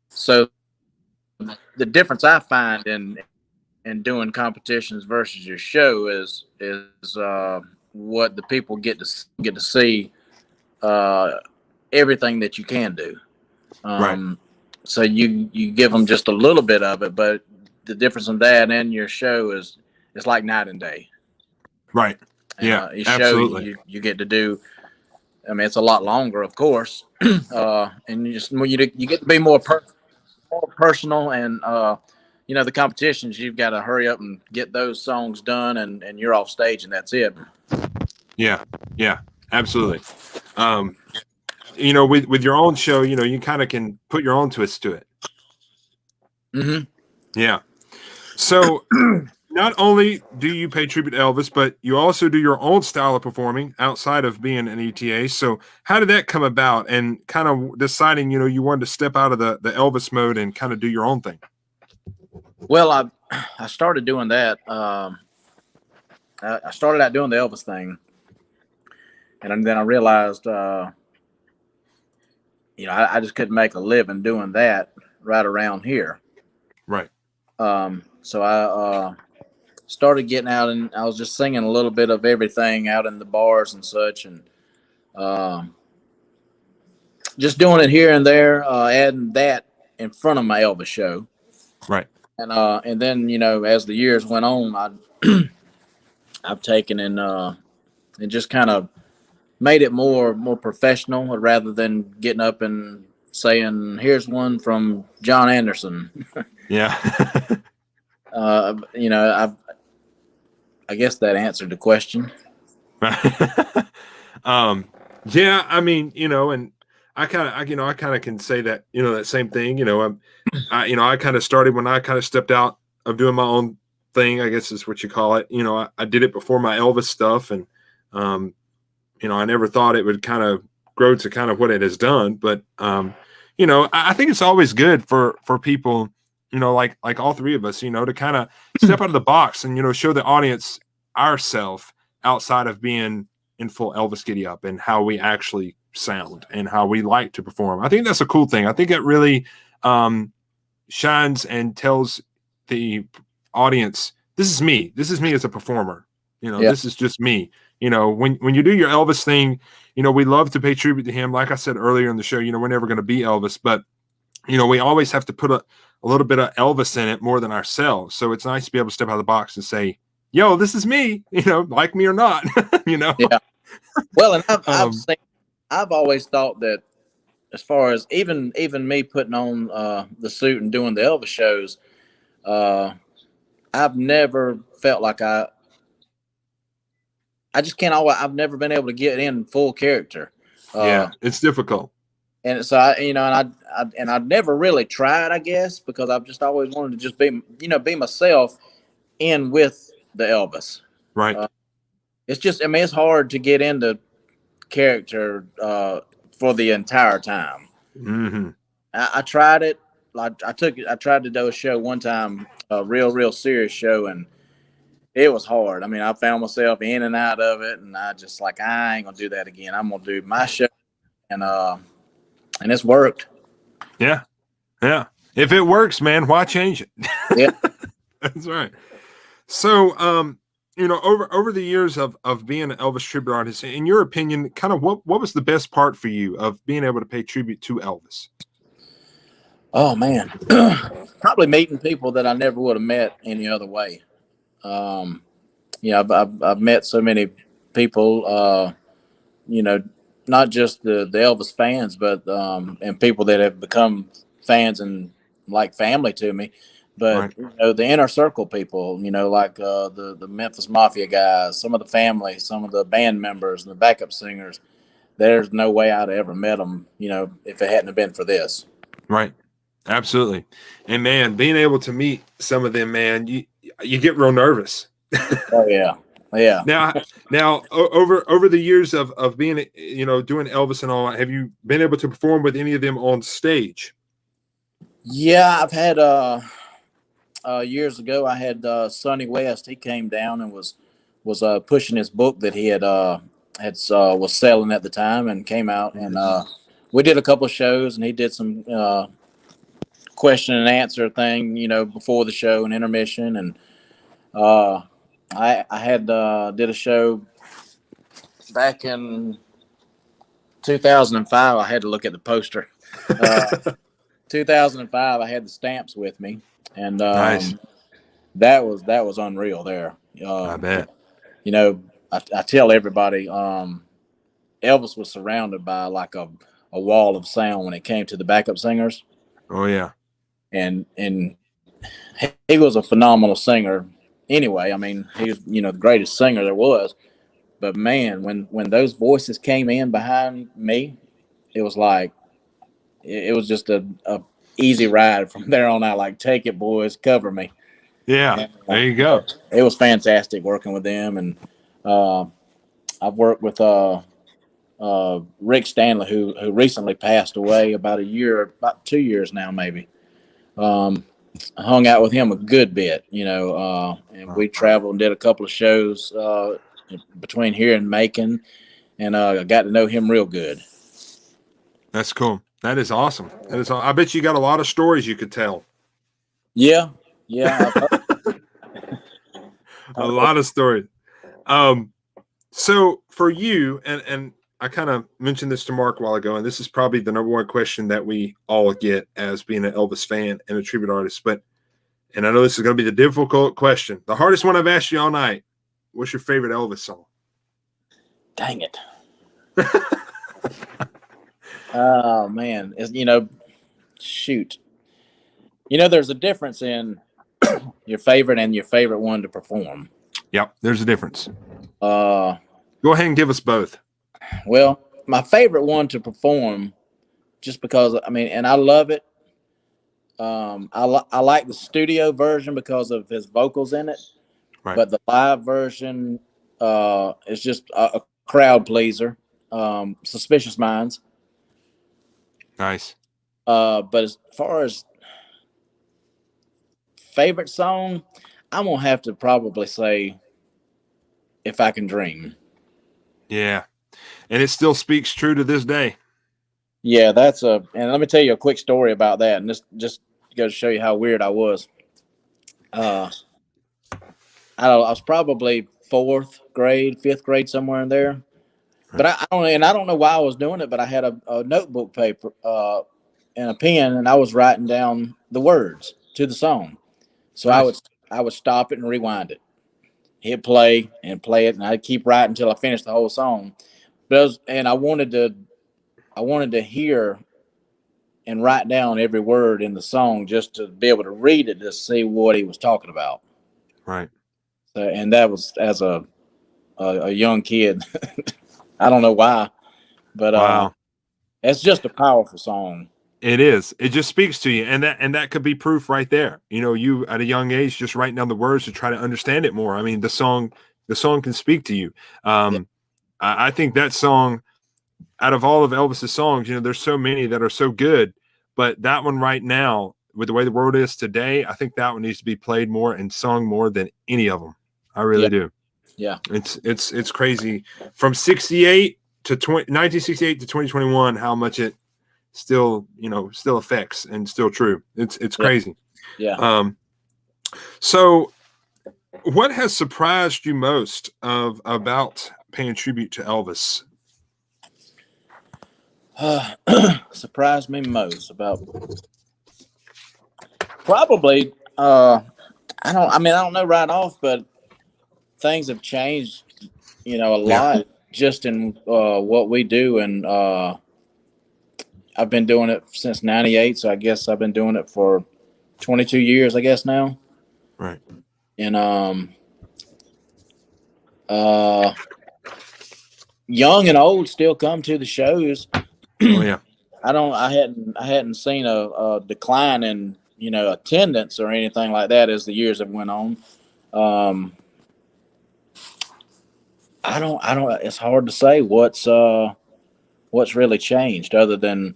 So the difference I find in doing competitions versus your show is what the people get to see everything that you can do. Right. So you give them just a little bit of it, but the difference in that and your show is it's like night and day. Right. Yeah. Your absolutely. show you get to do. It's a lot longer, of course, and you get to be more personal, and the competitions, you've got to hurry up and get those songs done, and you're off stage, and that's it. Yeah, absolutely. With your own show, you kind of can put your own twist to it. Mm-hmm. Yeah. So not only do you pay tribute to Elvis, but you also do your own style of performing outside of being an ETA. So how did that come about, and kind of deciding, you wanted to step out of the Elvis mode and kind of do your own thing? Well, I started doing that. I started out doing the Elvis thing, and then I realized, I just couldn't make a living doing that right around here. Right. So I started getting out, and I was just singing a little bit of everything out in the bars and such, and just doing it here and there, adding that in front of my Elvis show. Right. And then, as the years went on, I've taken and just kind of made it more professional, rather than getting up and saying, "Here's one from John Anderson." Yeah. I guess that answered the question. Yeah, I mean, and I kind of can say that, that same thing. I kind of started when I kind of stepped out of doing my own thing, I guess is what you call it. I did it before my Elvis stuff, and I never thought it would kind of grow to kind of what it has done. But I think it's always good for people, like all three of us, to kind of step out of the box and show the audience ourselves outside of being in full Elvis giddy up, and how we actually sound and how we like to perform. I think that's a cool thing. I think it really shines and tells the audience, this is me as a performer. This is just me. When you do your Elvis thing, we love to pay tribute to him. Like I said earlier in the show, we're never going to be Elvis, but we always have to put a little bit of Elvis in it more than ourselves. So it's nice to be able to step out of the box and say, yo, this is me, like me or not, Yeah. Well, and I've always thought that, as far as even me putting on the suit and doing the Elvis shows, I've never felt like I just can't always. I've never been able to get in full character. Yeah, it's difficult. And so I've never really tried, I guess, because I've just always wanted to just be myself in with the Elvis. Right. It's just, it's hard to get into character for the entire time. Mm-hmm. I tried it. I tried to do a show one time, a real serious show, and it was hard. I found myself in and out of it, and I just I ain't gonna do that again. I'm gonna do my show, and it's worked. Yeah. If it works, man, why change it? Yeah, that's right. So, over the years of being an Elvis tribute artist, in your opinion, kind of what was the best part for you of being able to pay tribute to Elvis? Oh man, probably meeting people that I never would have met any other way. I've met so many people, not just the Elvis fans, but and people that have become fans and like family to me. But right. The inner circle people, like the Memphis Mafia guys, some of the family, some of the band members, and the backup singers. There's no way I'd ever met them, if it hadn't been for this. Right. Absolutely. And man, being able to meet some of them, man, you get real nervous. Oh yeah. Yeah. Now over the years of being, doing Elvis and all, have you been able to perform with any of them on stage? Yeah, I've had years ago I had Sonny West. He came down and was pushing his book that he was selling at the time, and came out, and we did a couple of shows, and he did some question and answer thing, before the show and intermission, and I had did a show back in 2005. I had to look at the poster. 2005. I had the stamps with me, and nice. That was unreal there. I bet. I tell everybody, Elvis was surrounded by like a wall of sound when it came to the backup singers. Oh yeah. And he was a phenomenal singer. Anyway, he was, the greatest singer there was. But man, when those voices came in behind me, it was like it was just a easy ride from there on out. Like, take it, boys, cover me. Yeah, And, there you go. It was fantastic working with them, and I've worked with Rick Stanley, who recently passed away about 2 years now, maybe. I hung out with him a good bit, and we traveled and did a couple of shows between here and Macon, and I got to know him real good. That's cool. That is awesome. I bet you got a lot of stories you could tell. Yeah. A lot of stories. So for you, and I kind of mentioned this to Mark a while ago, and this is probably the number one question that we all get as being an Elvis fan and a tribute artist. And I know this is going to be the difficult question. The hardest one I've asked you all night. What's your favorite Elvis song? Dang it. Oh, man. Shoot. There's a difference in your favorite and your favorite one to perform. Yep, there's a difference. Go ahead and give us both. Well, my favorite one to perform, just because, and I love it. I like the studio version because of his vocals in it. Right. But the live version is just a crowd pleaser. Suspicious Minds. Nice. But as far as favorite song, I'm gonna have to probably say If I Can Dream. Yeah. And it still speaks true to this day. Yeah, and let me tell you a quick story about that, and this just goes to show you how weird I was. I was probably 4th grade, 5th grade, somewhere in there. But I don't know why I was doing it, but I had a notebook paper and a pen, and I was writing down the words to the song. So nice. I would stop it and rewind it, hit play and play it, and I'd keep writing until I finished the whole song. I wanted to hear and write down every word in the song just to be able to read it to see what he was talking about. Right. So, and that was as a young kid. I don't know why, but wow. It's just a powerful song. It is. It just speaks to you, and that could be proof right there. You at a young age just writing down the words to try to understand it more. I mean, the song can speak to you. Yeah. I think that song, out of all of Elvis's songs, there's so many that are so good, but that one right now, with the way the world is today, I think that one needs to be played more and sung more than any of them. I really do. Yeah. It's crazy from 1968 to 2021, how much it still affects and still true. It's crazy. Yeah. So what has surprised you most about paying tribute to Elvis? Surprised me most about probably I don't know right off, but things have changed, a lot just in what we do, and I've been doing it since '98, so I guess I've been doing it for 22 years, I guess now. Right. And young and old still come to the shows. Oh yeah. I hadn't seen a decline in attendance or anything like that as the years have went on. I don't. It's hard to say what's really changed other than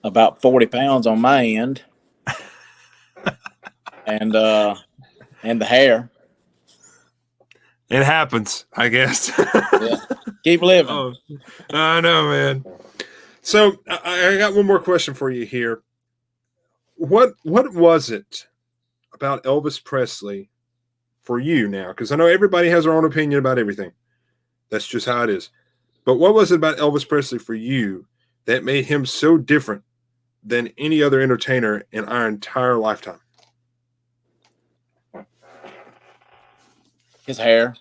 about 40 pounds on my end, and the hair. It happens, I guess. Yeah. Keep living. Oh, I know, man. So I got one more question for you here. What was it about Elvis Presley for you now? Because I know everybody has their own opinion about everything. That's just how it is. But what was it about Elvis Presley for you that made him so different than any other entertainer in our entire lifetime? His hair.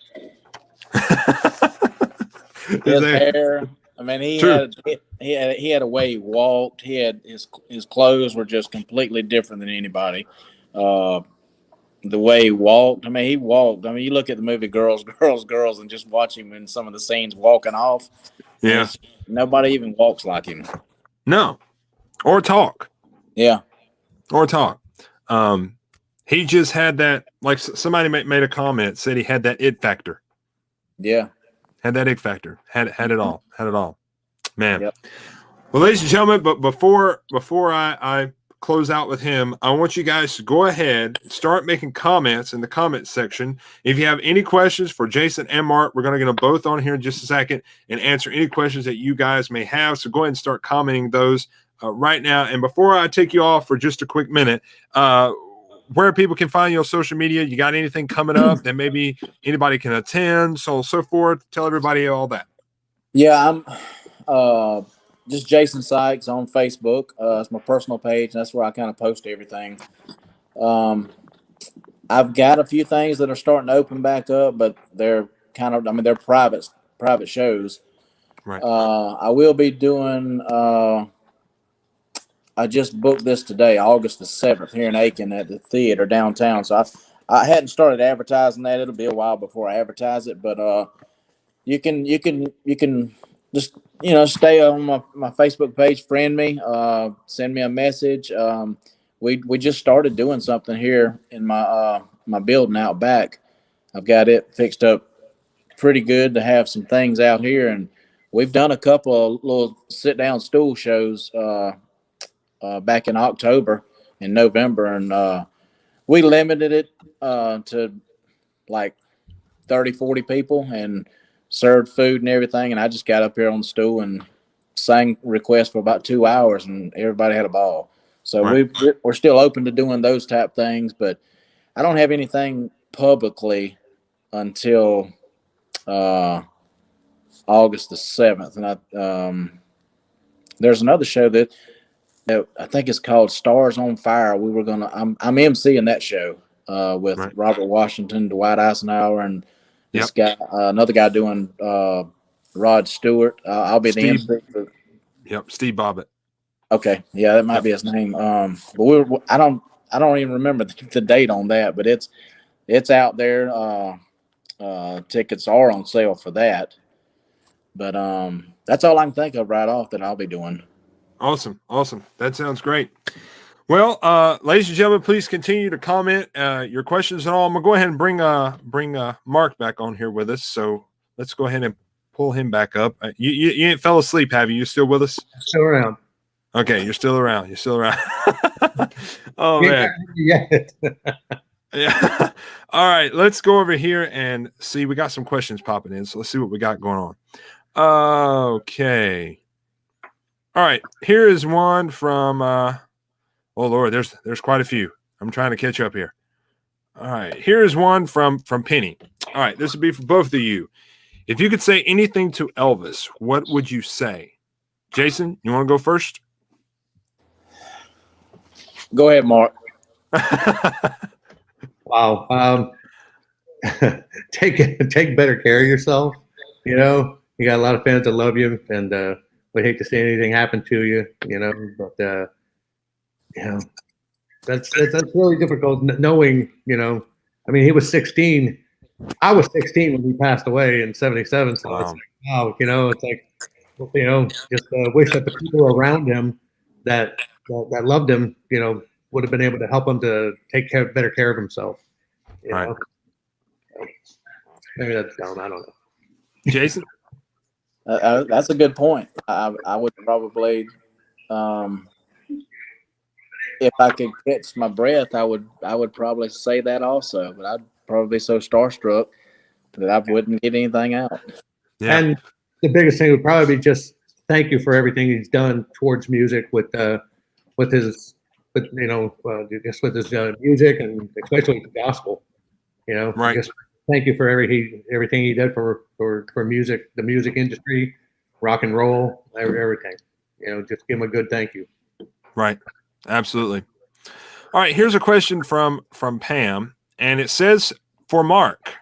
His hair. I mean, he had a way he walked. He had his clothes were just completely different than anybody. The way he walked. I mean, he walked. I mean, you look at the movie Girls, and just watch him in some of the scenes walking off. Yeah. Nobody even walks like him. No. Or talk. Yeah. Or talk. He just had that, like somebody made a comment, said he had that it factor. Yeah. Had that it factor. Had it all. Had it all. Man. Yep. Well, ladies and gentlemen, but before I close out with him, I want you guys to go ahead and start making comments in the comment section. If you have any questions for Jason and Mark, we're going to get them both on here in just a second and answer any questions that you guys may have. So go ahead and start commenting those right now. And before I take you off for just a quick minute, where people can find you on social media, you got anything coming up that maybe anybody can attend, so forth? Tell everybody all that. Yeah, I'm just Jason Sikes on Facebook. It's my personal page. That's where I kind of post everything. I've got a few things that are starting to open back up, but they're kind of, they're private shows. Right. I will be doing, I just booked this today, August the 7th, here in Aiken at the theater downtown. So I hadn't started advertising that. It'll be a while before I advertise it, but you can just stay on my Facebook page, friend me, send me a message. We just started doing something here in my my building out back. I've got it fixed up pretty good to have some things out here, and we've done a couple of little sit down stool shows back in October and November, and we limited it to like 30, 40 people and served food and everything. And I just got up here on the stool and sang requests for about 2 hours, and everybody had a ball. So right. we're still open to doing those type things, but I don't have anything publicly until August the 7th. And there's another show that I think it's called Stars on Fire. I'm emceeing that show with right. Robert Washington, Dwight Eisenhower, and this guy, another guy doing Rod Stewart. I'll be the MC. Steve Bobbitt. Okay, yeah, that might be his name. But I don't even remember the date on that, but it's out there. Tickets are on sale for that. But that's all I can think of right off that I'll be doing. Awesome. That sounds great. Well, ladies and gentlemen, please continue to comment your questions and all. I'm gonna go ahead and bring Mark back on here with us. So let's go ahead and pull him back up. You ain't fell asleep, have you? You still with us? Still around. Okay, you're still around. Oh man. Yeah. All right, let's go over here and see. We got some questions popping in, so let's see what we got going on. Okay. All right, here is one from oh Lord, there's quite a few. I'm trying to catch up here. All right, here is one from Penny. All right, this would be for both of you. If you could say anything to Elvis, what would you say? Jason, you want to go first? Go ahead, Mark. Wow. Take better care of yourself. You got a lot of fans that love you, and we hate to see anything happen to you. But that's really difficult. Knowing, he was 16. I was 16 when he passed away in '77. So wow. It's like, wow, it's like, just wish that the people around him that loved him, would have been able to help him to take better care of himself. You know? Maybe that's dumb. I don't know. Jason? That's a good point. I would probably, if I could catch my breath, I would probably say that also. But I'd probably be so starstruck that I wouldn't get anything out. Yeah. And the biggest thing would probably be just thank you for everything he's done towards music with his music, and especially the gospel. Right. Just thank you for everything he did for music, the music industry, rock and roll, everything. Just give him a good thank you. Right. Absolutely. All right. Here's a question from Pam, and it says for Mark.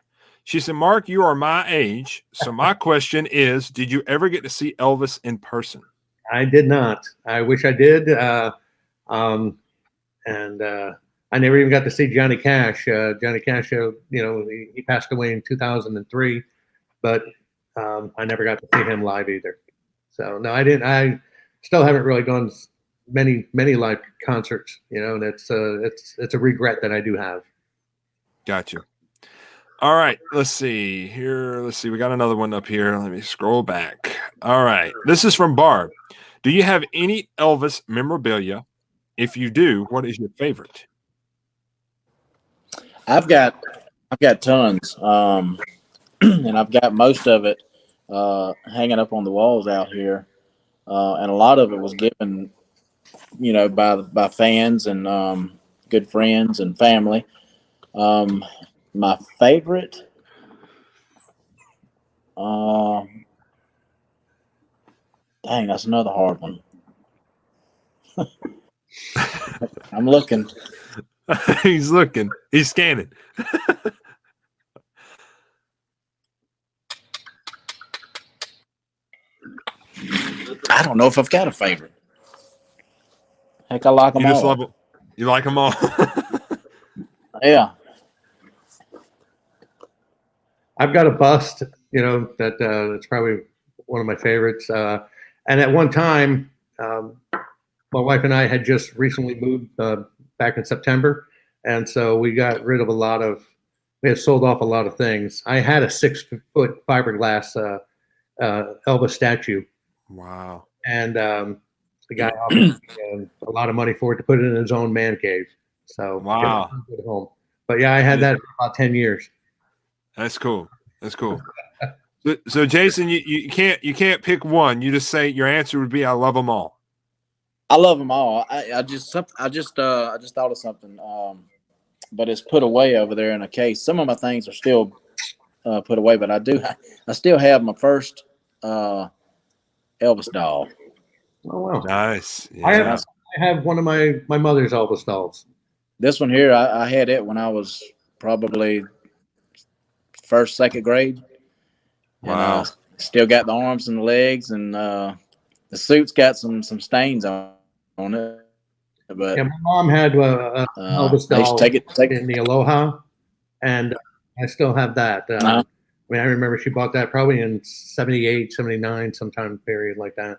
She said, Mark, you are my age. So my question is, did you ever get to see Elvis in person? I did not. I wish I did. I never even got to see Johnny Cash. Johnny Cash, he passed away in 2003, but I never got to see him live either. So no, I didn't. I still haven't really gone many live concerts, and it's a regret that I do have. Gotcha. All right, let's see here. Let's see. We got another one up here. Let me scroll back. All right. This is from Barb. Do you have any Elvis memorabilia? If you do, what is your favorite? I've got tons. And I've got most of it hanging up on the walls out here. And a lot of it was given, by fans and good friends and family. My favorite, dang, that's another hard one. I'm looking. He's looking. He's scanning. I don't know if I've got a favorite. Heck, I like them all. Love them. You like them all? Yeah. I've got a bust, that's probably one of my favorites. And at one time, my wife and I had just recently moved back in September. And so we got rid of we had sold off a lot of things. I had a 6-foot fiberglass Elvis statue. Wow. And the guy offered me a lot of money for it to put it in his own man cave. So wow. Good home. But yeah, I had that for about 10 years. That's cool. That's cool. So Jason, you can't pick one. You just say your answer would be I love them all. I love them all. I just thought of something, but it's put away over there in a case. Some of my things are still put away, but I still have my first Elvis doll. Oh wow, nice. Yeah. I have one of my mother's Elvis dolls. This one here, I had it when I was probably first, second grade. Wow. And, still got the arms and the legs, and the suit's got some stains on it. But yeah, my mom had Elvis doll take it in the Aloha, and I still have that. I remember she bought that probably in 78, 79, sometime period like that.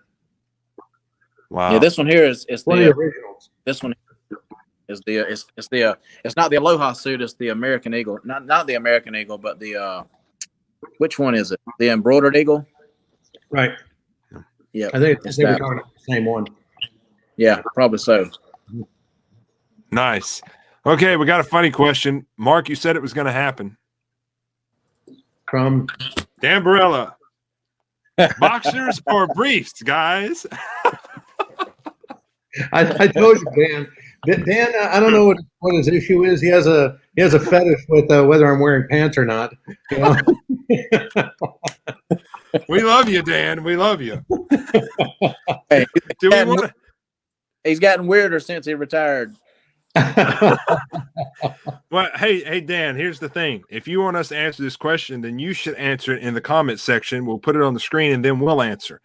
Wow. Yeah, this one here is one of the originals. This one is it's not the Aloha suit, it's the American Eagle. Not the American Eagle, but the which one is it? The embroidered eagle? Right. Yeah. I think they were talking about the same one. Yeah, probably so. Nice. Okay, we got a funny question. Mark, you said it was going to happen. From Dan Barella. Boxers or briefs, guys? I told you, Dan. Dan, I don't know what his issue is. He has a fetish with whether I'm wearing pants or not. We love you, Dan. We love you. Hey, he's gotten weirder since he retired. Well, hey, Dan, here's the thing. If you want us to answer this question, then you should answer it in the comment section. We'll put it on the screen, and then we'll answer.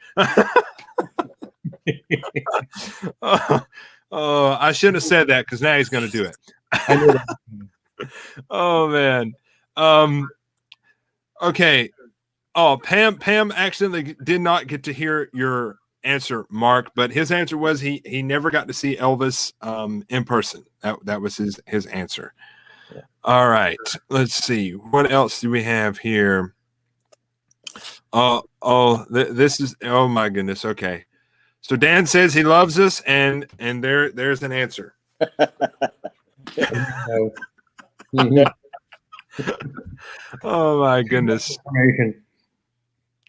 Oh, I shouldn't have said that because now he's going to do it. I knew that. Oh, man. Okay. Oh, Pam accidentally did not get to hear your answer, Mark, but his answer was he never got to see Elvis in person. That was his answer. Yeah. All right. Let's see. What else do we have here? This is, oh my goodness. Okay. So Dan says he loves us, and there's an answer. Oh my goodness.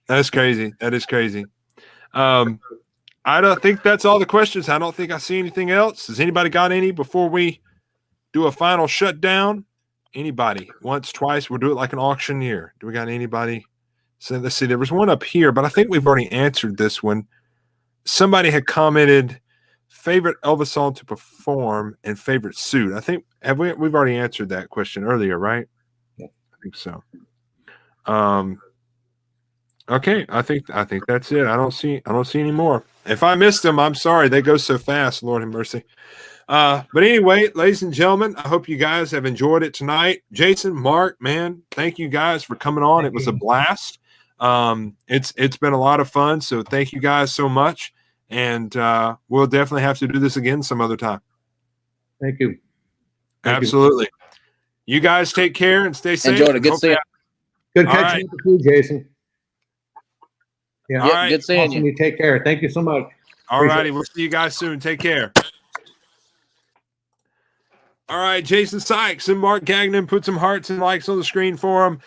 That's crazy. That is crazy. I don't think that's all the questions. I don't think I see anything else. Has anybody got any before we do a final shutdown? Anybody? Once, twice? We'll do it like an auctioneer. Do we got anybody? So let's see. There was one up here, but I think we've already answered this one. Somebody had commented favorite Elvis song to perform and favorite suit. I think we've already answered that question earlier, right? Yeah. I think so. Okay, I think that's it. I don't see any more. If I missed them, I'm sorry. They go so fast, Lord have mercy. But anyway, ladies and gentlemen, I hope you guys have enjoyed it tonight. Jason, Mark, man, thank you guys for coming on. It was a blast. It's been a lot of fun. So thank you guys so much. and we'll definitely have to do this again some other time. Thank you. Absolutely. You guys take care and stay safe. Enjoyed it. Good seeing you. Good catching up with you, Jason. Yeah. All right. Good seeing you. Take care. Thank you so much. All righty. We'll see you guys soon. Take care. All right, Jason Sikes and Mark Gagnon, put some hearts and likes on the screen for them.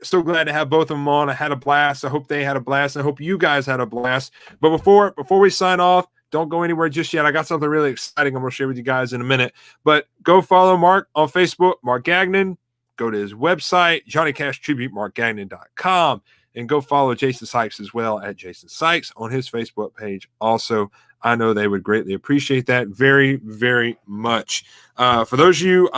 So glad to have both of them on. I had a blast. I hope they had a blast. I hope you guys had a blast. But before we sign off, don't go anywhere just yet. I got something really exciting I'm going to share with you guys in a minute. But go follow Mark on Facebook, Mark Gagnon. Go to his website, JohnnyCashTribute.MarkGagnon.com. And go follow Jason Sikes as well at Jason Sikes on his Facebook page. Also, I know they would greatly appreciate that very, very much. For those of you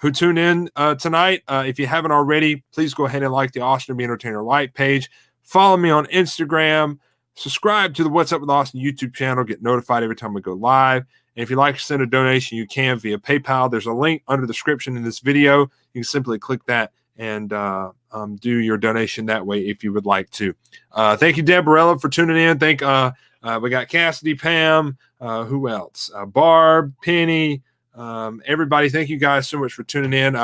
who tune in tonight, if you haven't already, please go ahead and like the Austin Be Entertainer Light page. Follow me on Instagram. Subscribe to the What's Up with Austin YouTube channel. Get notified every time we go live. And if you'd like to send a donation, you can via PayPal. There's a link under the description in this video. You can simply click that and do your donation that way if you would like to. Thank you, Deborah, for tuning in. We got Cassidy, Pam, who else? Barb, Penny, everybody. Thank you guys so much for tuning in.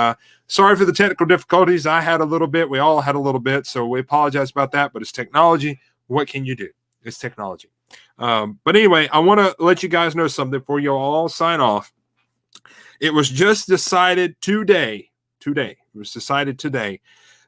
Sorry for the technical difficulties. I had a little bit. We all had a little bit, so we apologize about that, but it's technology. What can you do? It's technology. But anyway, I want to let you guys know something before you all sign off. It was just decided today, it was decided today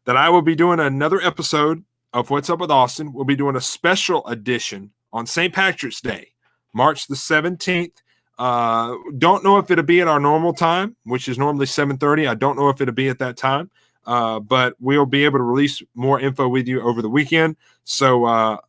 that I will be doing another episode of What's Up with Austin. We'll be doing a special edition on St. Patrick's Day, March the 17th. Don't know if it'll be at our normal time, which is normally 7:30. I don't know if it'll be at that time, but we'll be able to release more info with you over the weekend. So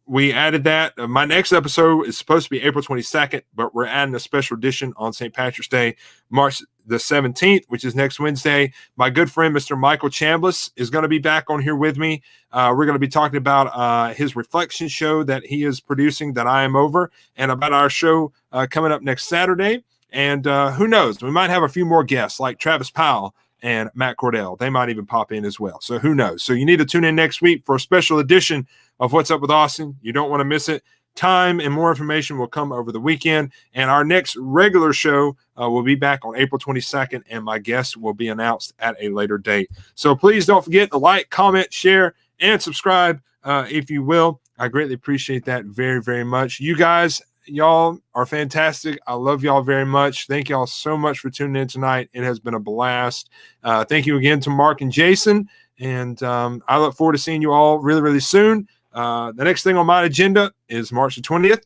we added that. My next episode is supposed to be April 22nd, but we're adding a special edition on St. Patrick's Day, March the 17th, which is next Wednesday. My good friend, Mr. Michael Chambliss, is going to be back on here with me. We're going to be talking about his reflection show that he is producing that I am over, and about our show coming up next Saturday. And who knows? We might have a few more guests like Travis Powell and Matt Cordell. They might even pop in as well. So who knows? So you need to tune in next week for a special edition of What's Up with Austin. You don't want to miss it. Time and more information will come over the weekend. And our next regular show will be back on April 22nd, and my guests will be announced at a later date. So please don't forget to like, comment, share, and subscribe if you will. I greatly appreciate that very, very much. You guys, y'all are fantastic. I love y'all very much. Thank y'all so much for tuning in tonight. It has been a blast. Thank you again to Mark and Jason. And I look forward to seeing you all really, really soon. The next thing on my agenda is March the 20th,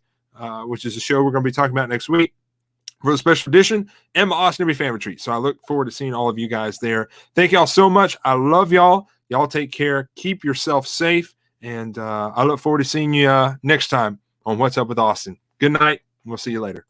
which is a show we're going to be talking about next week for the special edition and my Austin Every Fan Retreat. So I look forward to seeing all of you guys there. Thank y'all so much. I love y'all. Y'all take care. Keep yourself safe. And I look forward to seeing you next time on What's Up with Austin. Good night. We'll see you later.